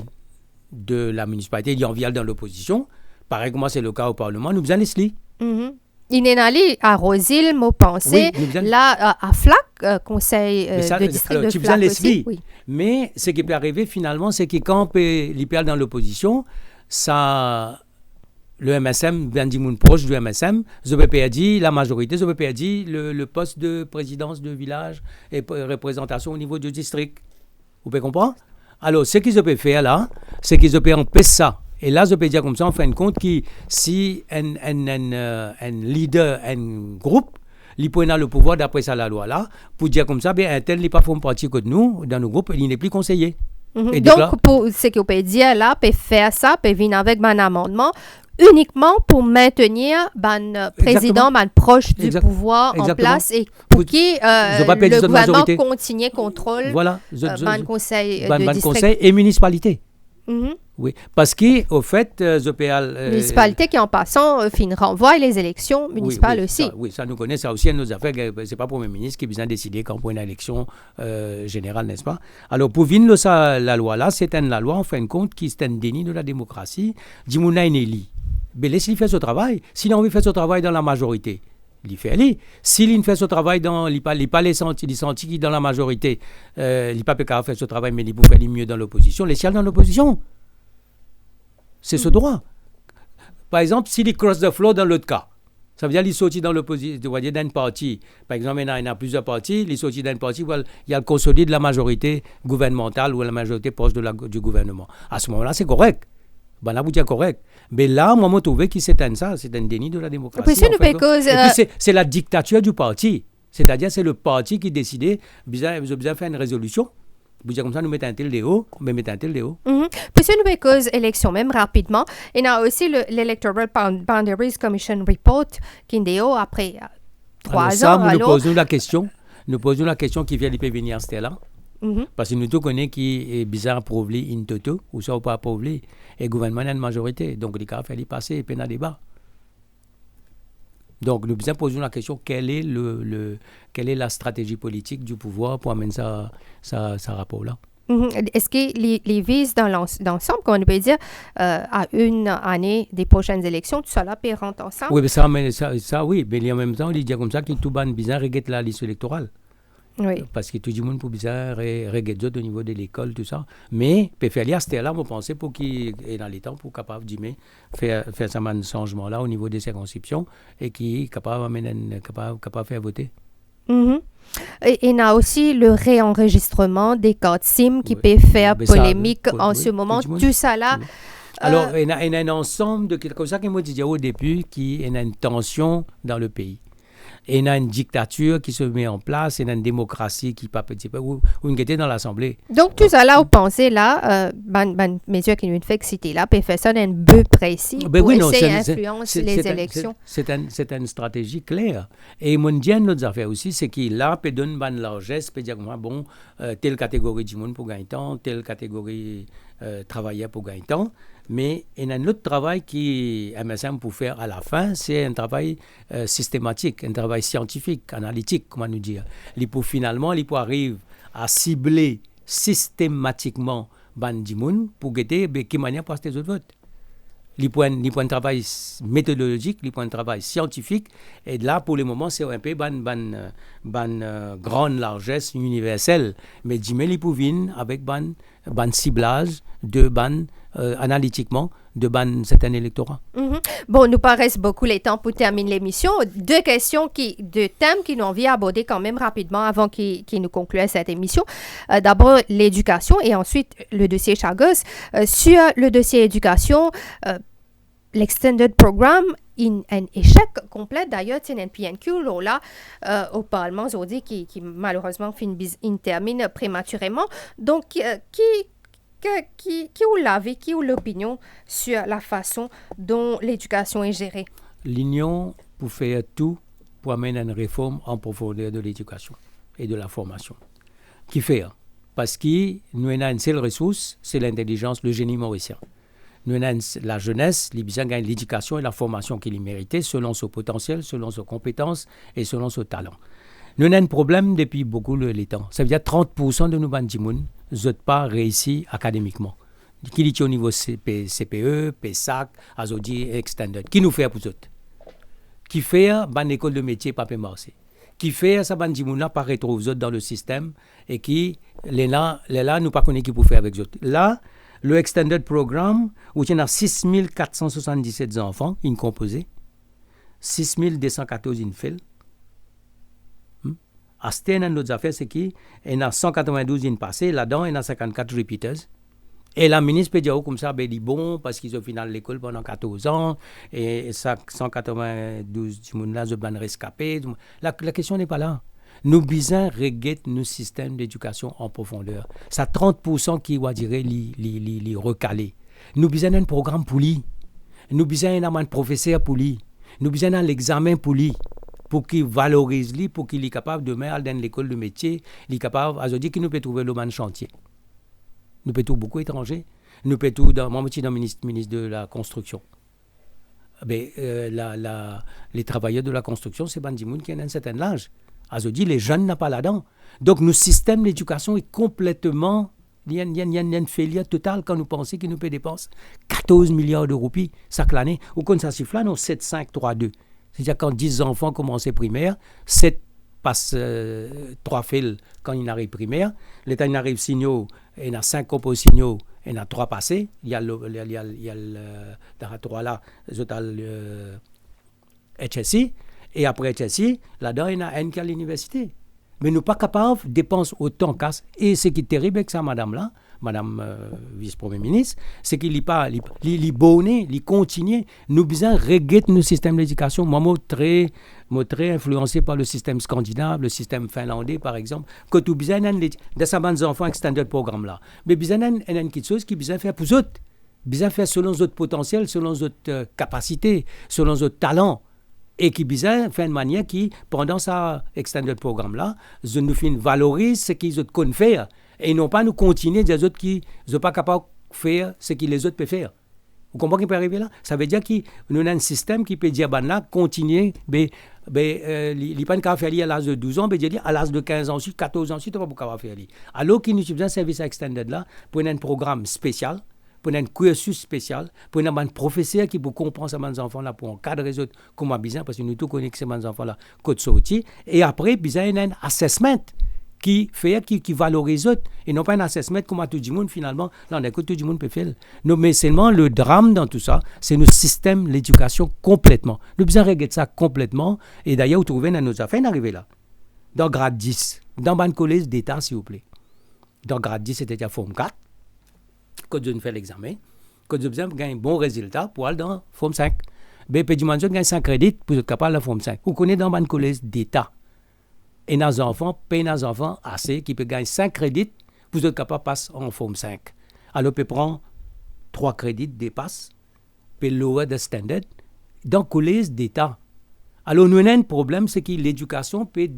de la municipalité, il en vient dans l'opposition. Pareil que moi, c'est le cas au Parlement. Nous faisons les SLI. Il est allé à Rosil, moi, pensé, là, à Flac, conseil de district de Flac aussi. Oui. Mais ce qui peut arriver, finalement, c'est que quand il perd dans l'opposition, ça... Le MSM, bien dit, mon proche du MSM, je peux perdre la majorité, je peux perdre le poste de présidence de village et représentation au niveau du district. Vous pouvez comprendre? Alors, ce qu'ils peuvent faire là, c'est qu'ils peuvent empêcher ça. Et là, je peux dire comme ça, en fin de compte, que si un leader, un groupe, il peut avoir le pouvoir d'après ça la loi là, pour dire comme ça, bien, un tel n'est pas fait partie que nous, dans nos groupes, il n'est plus conseiller. Donc, pour ce qu'on peut dire là, peut faire ça, peut venir avec un amendement, uniquement pour maintenir le président proche du pouvoir en place et pour que le gouvernement continue contrôle le conseil de district et municipalité. Oui, parce qu'au fait, municipalité qui en passant renvoie les élections municipales aussi. Ça nous connaît, ça aussi à nos affaires. C'est pas pour le ministre qui vient décider quand on prend une élection générale, n'est-ce pas? Alors pour venir la loi là, c'est la loi en fin de compte qui est un déni de la démocratie. Dimouna Néli. Mais laissez-lui faire ce travail. S'il a envie de faire ce travail dans la majorité, il fait aller. S'il fait ce travail dans il pas les sentis qui dans la majorité, il pas peut faire ce travail mais il peut faire mieux dans l'opposition, les ciels dans l'opposition. C'est ce droit. Par exemple, s'il cross the floor dans l'autre cas, ça veut dire qu'il sortit dans l'opposition, d'un parti. Par exemple, il y a plusieurs partis, il sortit d'un parti, il y a le consolidé de la majorité gouvernementale ou la majorité proche du gouvernement. À ce moment-là, c'est correct. Ben là, vous dites correct. Mais là, moi, je trouve que c'est un déni de la démocratie. Et puis, c'est la dictature du parti. C'est-à-dire, c'est le parti qui décide, vous avez besoin de faire une résolution. Vous dites comme ça, nous mettons un tel de haut, mais mettons un tel de haut. Puisque nous cause élection, même rapidement, il y a aussi l'Electoral Boundaries Commission Report qui est après 3 ans. Nous posons la question. Nous posons la question qui vient de venir à là. Parce que nous tous connaissons qui est bizarre approuvé in toto, ou ça ou pas approuvé, et le gouvernement a une majorité. Donc, les cas, il faut passer et puis un débat. Donc, nous posons la question, quelle est la stratégie politique du pouvoir pour amener ça rapport-là? Est-ce que les vises dans l'ensemble, comme on peut dire, à une année des prochaines élections, tout ça là peut rentrer ensemble? Oui, mais ça oui, mais en même temps, il dit comme ça que tout le monde bizarre regarde la liste électorale. Oui. Parce que tout le monde peut bizarre regarder au niveau de l'école, tout ça. Mais, peut faire c'était là, on pensait pour qu'il est dans les temps, pour capable de faire ce changement-là au niveau des circonscriptions et qui est capable de faire voter. Et il y a aussi le réenregistrement des cartes SIM qui peut faire polémique en ce moment. Tout ça là. Alors, il y a un ensemble de quelque chose que moi disais au début qui est une tension dans le pays. Et il y a une dictature qui se met en place, il y a une démocratie qui pas petit peu ou une qui était dans l'Assemblée. Donc tout ça là, vous pensez là, mesures qui nous fait citer là, peut faire ça d'un but précis pour essayer d'influencer les élections. C'est une stratégie claire. Et mon Dieu, notre affaire aussi, c'est qu'il là peut donner une largesse, peut dire bon, telle catégorie du monde pour gagner temps, telle catégorie travailleur pour gagner temps. Mais il y a un autre travail qui MSM pour faire à la fin, c'est un travail systématique, un travail scientifique, analytique, comment nous dire. Il peut finalement, il peut arriver à cibler systématiquement Bandimoun pour guetter de quelle manière passer les autres votes. Il peut un travail méthodologique, il peut un travail scientifique, et là pour le moment c'est un peu grande largesse universelle. Mais il peut venir avec un ciblage de analytiquement de certains électorats. Bon, nous paraissent beaucoup les temps pour terminer l'émission. Deux thèmes qui nous ont envie d'aborder quand même rapidement avant qu'ils nous concluent cette émission. D'abord, l'éducation et ensuite le dossier Chagos. Sur le dossier éducation, l'extended program, un échec complet. D'ailleurs, c'est un PNQ là, au Parlement aujourd'hui qui malheureusement termine prématurément. Donc, qui a l'avis, qui a l'opinion sur la façon dont l'éducation est gérée? L'Union pour faire tout pour amener une réforme en profondeur de l'éducation et de la formation. Qui fait? Parce que nous avons une seule ressource, c'est l'intelligence, le génie mauricien. Nous avons la jeunesse, les besoins gagnent l'éducation et la formation qu'il méritait selon son potentiel, selon ses compétences et selon son talent. Nous avons un problème depuis beaucoup de temps. Ça veut dire 30% de nos bandimouns n'ont pas réussi académiquement. Qui est au niveau CPE, PSAC, Azodi, Extended. Qui nous fait pour eux? Qui fait une école de métier pas marcher? Qui fait ça bandimouna pas retrouver dans le système et qui les là nous pas connaît qui pour faire avec eux. Là, le Extended Programme, où il y a 6477 enfants, ils composés, 6214 ils fait. À ce temps, notre affaire, c'est qu'il y a 192 in passés, là-dedans, il y a 54 repeaters. Et la ministre peut dire comme ça, ben, dit bon, parce qu'ils ont fini l'école pendant 14 ans, et 192 du monde-là, ils ont rescapé. La question n'est pas là. Nous besoin regarder nos systèmes d'éducation en profondeur. Ça 30% qui, on dirait, les recaler. Nous besoin un programme pour lui. Nous besoin un professeur pour lui. Nous besoin un examen pour lui. Pour qu'il valorise lui, pour qu'il est capable de mettre dans l'école de métier, il est capable, à dire qu'il nous peut trouver le chantier. Nous peut trouver beaucoup d'étrangers. Nous peut trouver moi je suis ministre de la construction. Ben, les travailleurs de la construction, c'est bandimoun qui ont un certain âge. À dire les jeunes n'ont pas là-dedans. Donc notre système d'éducation est complètement, il y a une faillite totale quand nous pensons qu'il nous peut dépenser 14 milliards de roupies chaque année. Ou quand ça siffle là, non 7, 5, 3, 2. C'est-à-dire quand 10 enfants commencent primaire, 7 passent 3 fils quand ils arrivent primaire. L'état il arrive signaux, il y en a 5 compos signaux, il y en a 3 passés. Il y a le dans la 3 là, le HSI. Et après HSI, là-dedans, il y en a un qui est à l'université. Mais nous ne sommes pas capables de dépenser autant qu'à. Et ce qui est terrible avec ça, madame vice-premier ministre, c'est qu'il n'est pas, il bonnet, il continue. Nous besoin regretter nos systèmes d'éducation. Moi, très influencé par le système scandinave, le système finlandais, par exemple, que tout besoin de sa bande enfants extended programme là. Mais besoin d'une quelque chose qui besoin faire pour eux. Besoin faire selon notre potentiel, selon notre capacité, selon notre talent. Et qui besoin faire une manière qui, pendant ça extended programme là, nous valorise ce qu'ils ont faire. Et non pas nous continuer des autres qui ne sont pas capables de faire ce que les autres peuvent faire. Vous comprenez ce qui peut arriver là? Ça veut dire que nous avons un système qui peut dire, continuer, il n'est pas capable de faire à l'âge de 12 ans, mais à l'âge de 15 ans, 14 ans, tu ne peux pas capable de faire. Alors qu'il nous avons un service extended là, pour un programme spécial, pour un cursus spécial, pour un professeur qui peut comprendre ces enfants-là, pour encadrer les autres, comme besoin, parce que nous tous connaissons ces enfants-là, côté sorti, et après, besoin d'un assessment qui valorise autres, et non pas un assessment comme tout le monde finalement, là on écoute tout le monde peut faire. Non, mais seulement le drame dans tout ça, c'est nos systèmes l'éducation complètement. Nous besoin regarder ça complètement, et d'ailleurs vous trouvez dans nos affaires d'arriver là. Dans grade 10, dans un collège d'État s'il vous plaît. Dans grade 10 c'était déjà forme 4, quand je fais l'examen, quand je besoin gagner un bon résultat pour aller dans forme 5. Ben puis dimanche gagne 5 crédits pour être capable de la forme 5. Vous connaissez dans un collège d'État. Et nos enfants payent nos enfants assez qui peut gagner 5 crédits pour être capable de passer en forme 5. Alors, peut prendre 3 crédits dépasse, peut lower the standard dans le collège d'État. Alors, nous avons un problème, c'est que l'éducation peut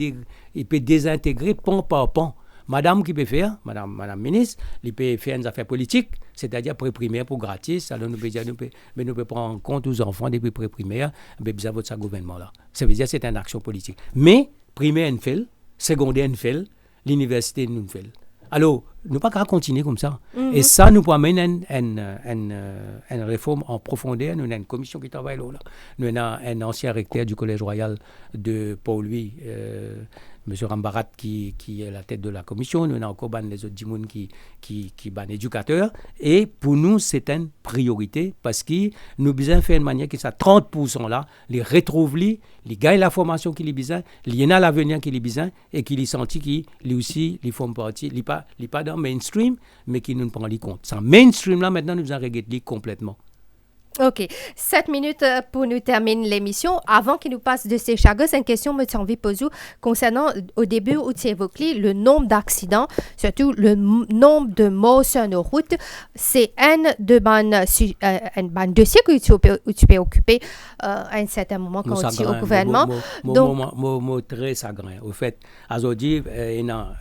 désintégrer pan par pan. Madame qui peut faire, madame ministre, il peut faire une affaire politique, c'est-à-dire pré-primaire pour gratis. Alors nous pouvons prendre en compte aux enfants depuis pré-primaire, mais besoin de votre gouvernement-là. Ça veut dire que c'est une action politique. Mais, primaire, une fait, secondaire, une fait, l'université, une fait. Alors, nous ne pouvons pas continuer comme ça. Et ça, nous pouvons amener une réforme en profondeur. Nous avons une commission qui travaille là. Nous avons un ancien recteur du Collège royal de Pau-Louis, M. Rambarat, qui est la tête de la commission. Nous avons encore les autres gens qui sont éducateurs. Et pour nous, c'est une priorité parce que nous devons faire une manière que ça 30% là, les retrouve, les gagnent la formation qu'ils ont besoin, il y en a l'avenir qu'ils ont besoin et qu'ils ont senti qu'ils aussi les font partie, ils ne pas dans le mainstream, mais qu'ils ne prennent pas compte. Ça mainstream là, maintenant, nous devons regarder complètement. OK. 7 minutes pour nous terminer l'émission. Avant qu'il nous passe de ces chagas, c'est une question que j'ai envie de poser concernant, au début, où tu évoquais le nombre d'accidents, surtout le nombre de morts sur nos routes. C'est un dossier que tu peux occuper à un certain moment quand tu es au gouvernement. Donc, très chagrin. Au fait, aujourd'hui,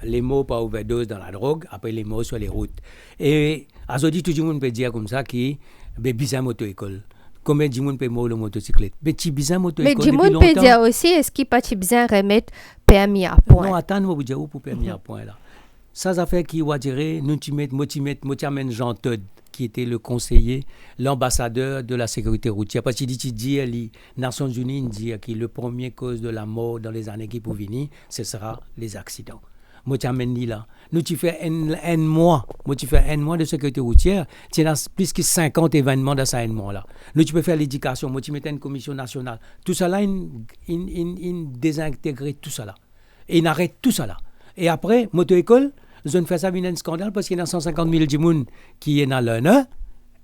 les morts par overdose dans la drogue, après les morts sur les routes. Et aujourd'hui, tout le monde peut dire comme ça qu'il bizarre moto-école. Combien de gens peut mourir en motocyclette? Mais bizarre moto-école. Mais du monde peut dire aussi, est-ce qu'il peut bien remettre permis à point? Non, attends, moi, vous dire pour permis à point là. Ça fait qui va dire, nous tu mets Jean Todd, qui était le conseiller, l'ambassadeur de la sécurité routière. Parce qu'il dit, les Nations Unies dit que le premier cause de la mort dans les années qui peuvent venir, ce sera les accidents. Moi, tu amènes là. Nous, tu fais un mois. Moi, tu fais un mois de sécurité routière. Tu as plus que 50 événements dans ce un mois-là. Nous, tu peux faire l'éducation. Moi, tu mets une commission nationale. Tout ça là, il désintègre tout ça là. Et il arrête tout ça là. Et après, moto-école, je ne fais ça un scandale parce qu'il y a 150 000 gens qui sont dans l'un.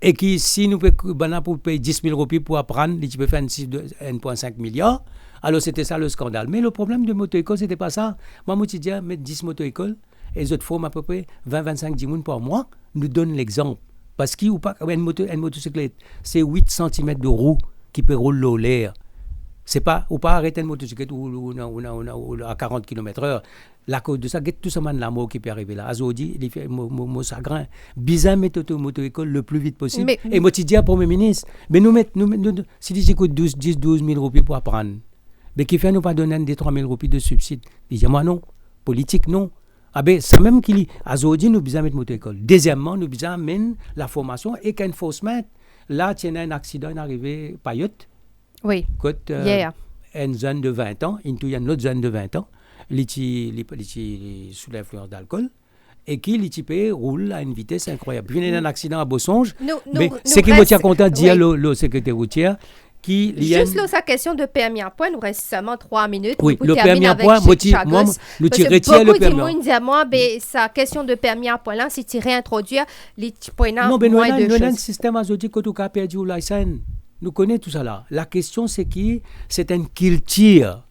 Et qui, si nous pouvons payer 10 000 roupies pour apprendre, tu peux faire 1,5 milliard. Alors, c'était ça le scandale. Mais le problème de moto-école, ce n'était pas ça. Moi, je dis, mettre 10 moto-écoles, et les autres forment à peu près 20-25 dimoun par mois, nous donnent l'exemple. Parce qu'une motocyclette, c'est 8 cm de roue qui peut rouler l'air. C'est pas, ou pas arrêter une motocyclette à 40 km/h. La cause de ça, tout ça, la mort qui peut arriver là. Azodi, il fait mon chagrin. Bizarre mettre moto-école le plus vite possible. Et moi, je dis à Premier ministre, mais si tu coûtes 10-12 000 roupies pour apprendre, mais qui fait nous pas donner des 3 000 roupies de subside. Il dit, moi non, politique non. Ah ben, c'est même qu'il dit, Azodi, nous besoin mettre moto-école. Deuxièmement, nous besoin mettre la formation et qu'enforcement. Là, tu as un accident arrivé, Payotte. Oui. Côte, hier. une jeune de 20 ans, il y a une autre jeune de 20 ans, il est sous l'influence d'alcool, et qui l'ITP roule à une vitesse incroyable. Il y a un accident à Bossonge, mais c'est qui me tient content de dire le secrétaire routier, qui juste là, sa question de permis à point, nous reste seulement 3 minutes. Oui, le permis à point, moi, nous retire le permis. Beaucoup de gens moi, sa question de permis à point là, si tu réintroduire les petits points là, non, mais moins de nous choses. avons un système azotique que tu as perdu la licence. Nous connaissons tout ça là. La question, c'est c'est une culture.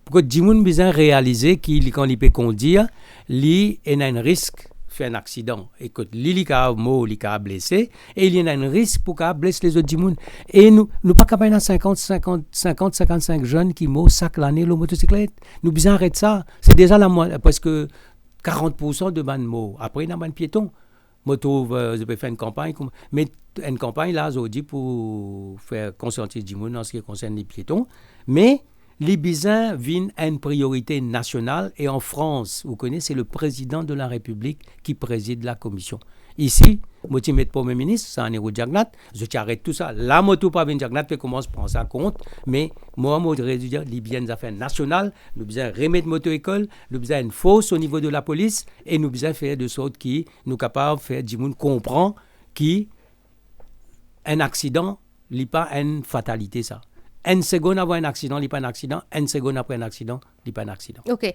Pour que les gens puissent réaliser quand ils peuvent conduire, il y a un risque de faire un accident. Et que il a mort, il a blessé, et il y a un risque pour qu'il blesse les autres gens. Et nous ne pas capables de 55 jeunes qui meurent chaque année la motocyclette. Nous devons arrêter ça. C'est déjà la moitié, parce que 40% de ban morts. Après, il y a un piéton. Moto, je peux faire une campagne, mais une campagne là, je dis pour faire conscientiser les gens en ce qui concerne les piétons. Mais les bisins viennent à une priorité nationale et en France, vous connaissez, c'est le président de la République qui préside la commission. Ici, moi, je mets le Premier ministre, c'est un héros de Jagnat, je t'arrête tout ça. La moto pas bien Jagnat, je commence à prendre ça en compte, mais moi, je voudrais dire, les biens affaires nationales, nous devons remettre moto-école, nous devons une fosse au niveau de la police et nous devons faire de sorte qui nous capables de faire du monde comprend qu'un accident n'est pas une fatalité, ça. Une seconde avant un accident, il n'y a pas un accident. Une seconde après un accident, il n'y a pas un accident. OK.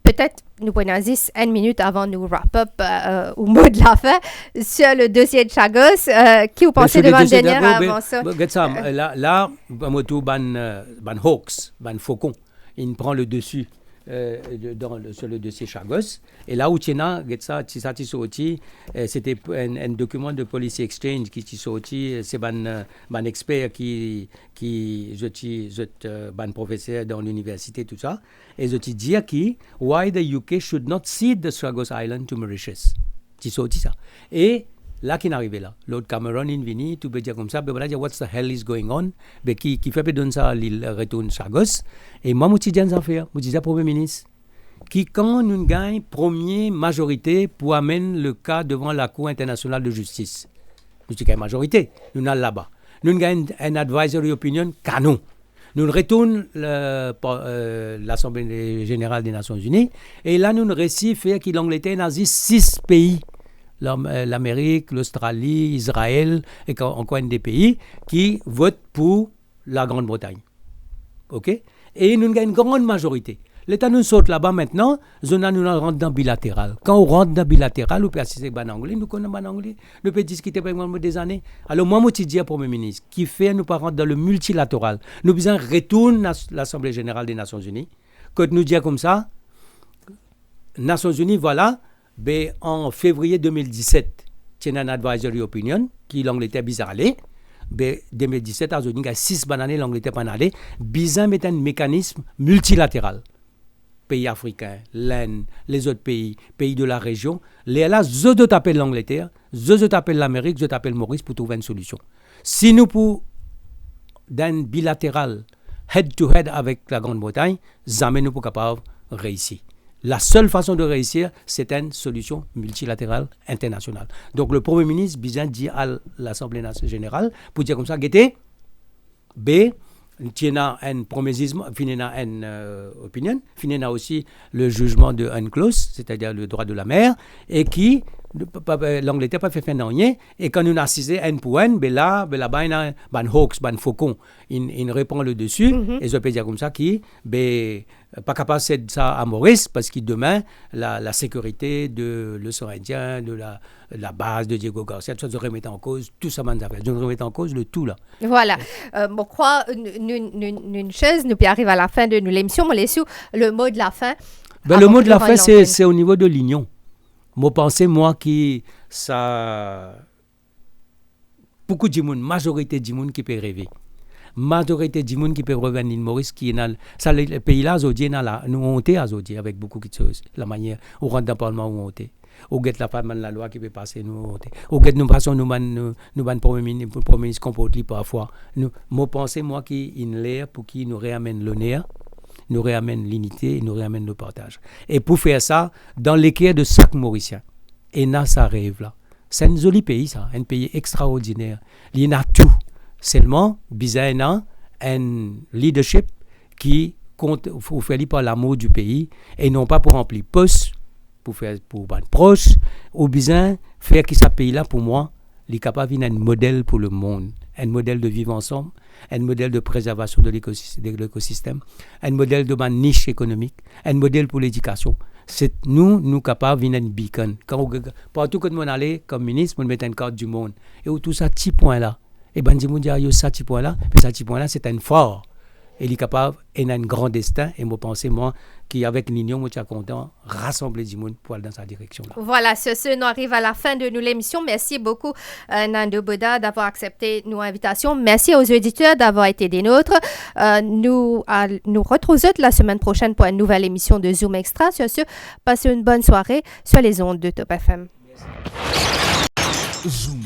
Peut-être nous prenons 10 une minute avant nous wrap up au mot de la fin sur le dossier de Chagos. Qui vous pensez de dernière avant ça? Là, moto ban Hawks, ban Faucon, il prend le dessus sur le dossier Chagos. Et là où c'était un document de Policy Exchange qui est sorti, c'est un expert qui ban professeur dans l'université, tout ça. Et je te dis why the UK should not cede the Chagos Island to Mauritius. C'est sorti ça. Et là, qui est arrivé là, Lord Cameron est venu, tout peut dire comme ça, mais what the hell is going on, mais qui fait donner ça, il retourne Chagos. Et moi, je dis à faire, je dis à Premier ministre, qui quand nous gagnons première majorité pour amener le cas devant la Cour internationale de justice. Nous gagnons majorité, nous allons là-bas. Nous gagnons un advisory opinion, canon. Nous retournons l'Assemblée générale des Nations Unies, et là, nous réussissons à faire que l'Angleterre a 6 pays. L'Amérique, l'Australie, Israël et encore des pays qui votent pour la Grande-Bretagne. OK? Et nous avons une grande majorité. L'État nous saute là-bas maintenant, nous rentrons dans le bilatéral. Quand on rentre dans le bilatéral, on peut assister à l'anglais, nous connaissons l'anglais, nous pouvons discuter pendant des années. Alors moi, je dis au Premier ministre, qui fait nous pas rentrer dans le multilatéral, nous besoin retourner à l'Assemblée générale des Nations Unies, quand nous disons comme ça, Nations Unies, voilà, ben, en février 2017, il y a un advisory opinion qui l'Angleterre bizarre allé. Ben, 2017, il y a 6 bananes, l'Angleterre pas allé. Bizarre met un mécanisme multilatéral. Pays africains, l'Inde, les autres pays de la région. Là, je t'appelle l'Angleterre, je t'appelle l'Amérique, je t'appelle Maurice pour trouver une solution. Si nous pouvons, d'un bilatéral, head-to-head avec la Grande-Bretagne, jamais nous ne sommes pas capables de réussir. La seule façon de réussir, c'est une solution multilatérale internationale. Donc, le Premier ministre bien dit à l'Assemblée générale pour dire comme ça, guettez, B, il y a un promisisme, il y a une opinion, il y a aussi le jugement de UNCLOS, c'est-à-dire le droit de la mer, et qui, l'Angleterre n'a pas fait rien, et quand nous avons assisté un point, ben là, il y a un Hawks, un Faucon, il répond le dessus, et je peux dire comme ça, qui, ben, pas capable de céder ça à Maurice, parce que demain, la sécurité de l'océan Indien, de la base de Diego Garcia, tout ça, je remets en cause, tout ça, je remets en cause le tout, là. Voilà. Je crois, une chose, nous arrivons à la fin de l'émission, mais le mot de la fin. Ben, le mot de la fin, c'est au niveau de l'union. Moi, pensez, que ça. Beaucoup de monde, majorité de monde qui peut rêver. Majorité de monde qui peut revenir à l'île Maurice, qui est dans ça, les pays-là, nous ont été avec beaucoup de choses. La manière, on rentre dans le Parlement, où on est. On guette la femme de la loi qui peut passer, nous on est. On guette nous passons, nous Premier ministre comporte parfois. Moi, pensez, qu'il l'air pour qu'il nous réamène l'honneur, nous réamène l'unité, nous réamène le partage. Et pour faire ça, dans l'équerre de chaque Mauricien, et là, ça arrive là. C'est un joli pays, ça, un pays extraordinaire. Il y en a tout. Seulement, bizarrement, un leadership qui compte pour faire par l'amour du pays et non pas pour remplir poste, pour ban proche, ou bien faire que ce pays-là, pour moi, il est capable d'être un modèle pour le monde, un modèle de vivre ensemble, un modèle de préservation de l'écosystème, un modèle de niche économique, un modèle pour l'éducation. C'est nous capables de venir un beacon. Partout que nous allons comme ministre, nous mettons une carte du monde. Et où tout ça, petit point là. Et ben, dis-moi, il y a ça, petit point là. Mais ça, petit point là, c'est un fort. Et il est capable, il a un grand destin. Et moi, pensez, moi, qu'avec l'union, moi, je suis content, rassembler du monde pour aller dans sa direction. Là. Voilà, nous arrive à la fin de l'émission. Merci beaucoup, Nando Boda, d'avoir accepté nos invitations. Merci aux auditeurs d'avoir été des nôtres. Nous retrouvons la semaine prochaine pour une nouvelle émission de Zoom Extra. Sur ce, passez une bonne soirée sur les ondes de Top FM. Zoom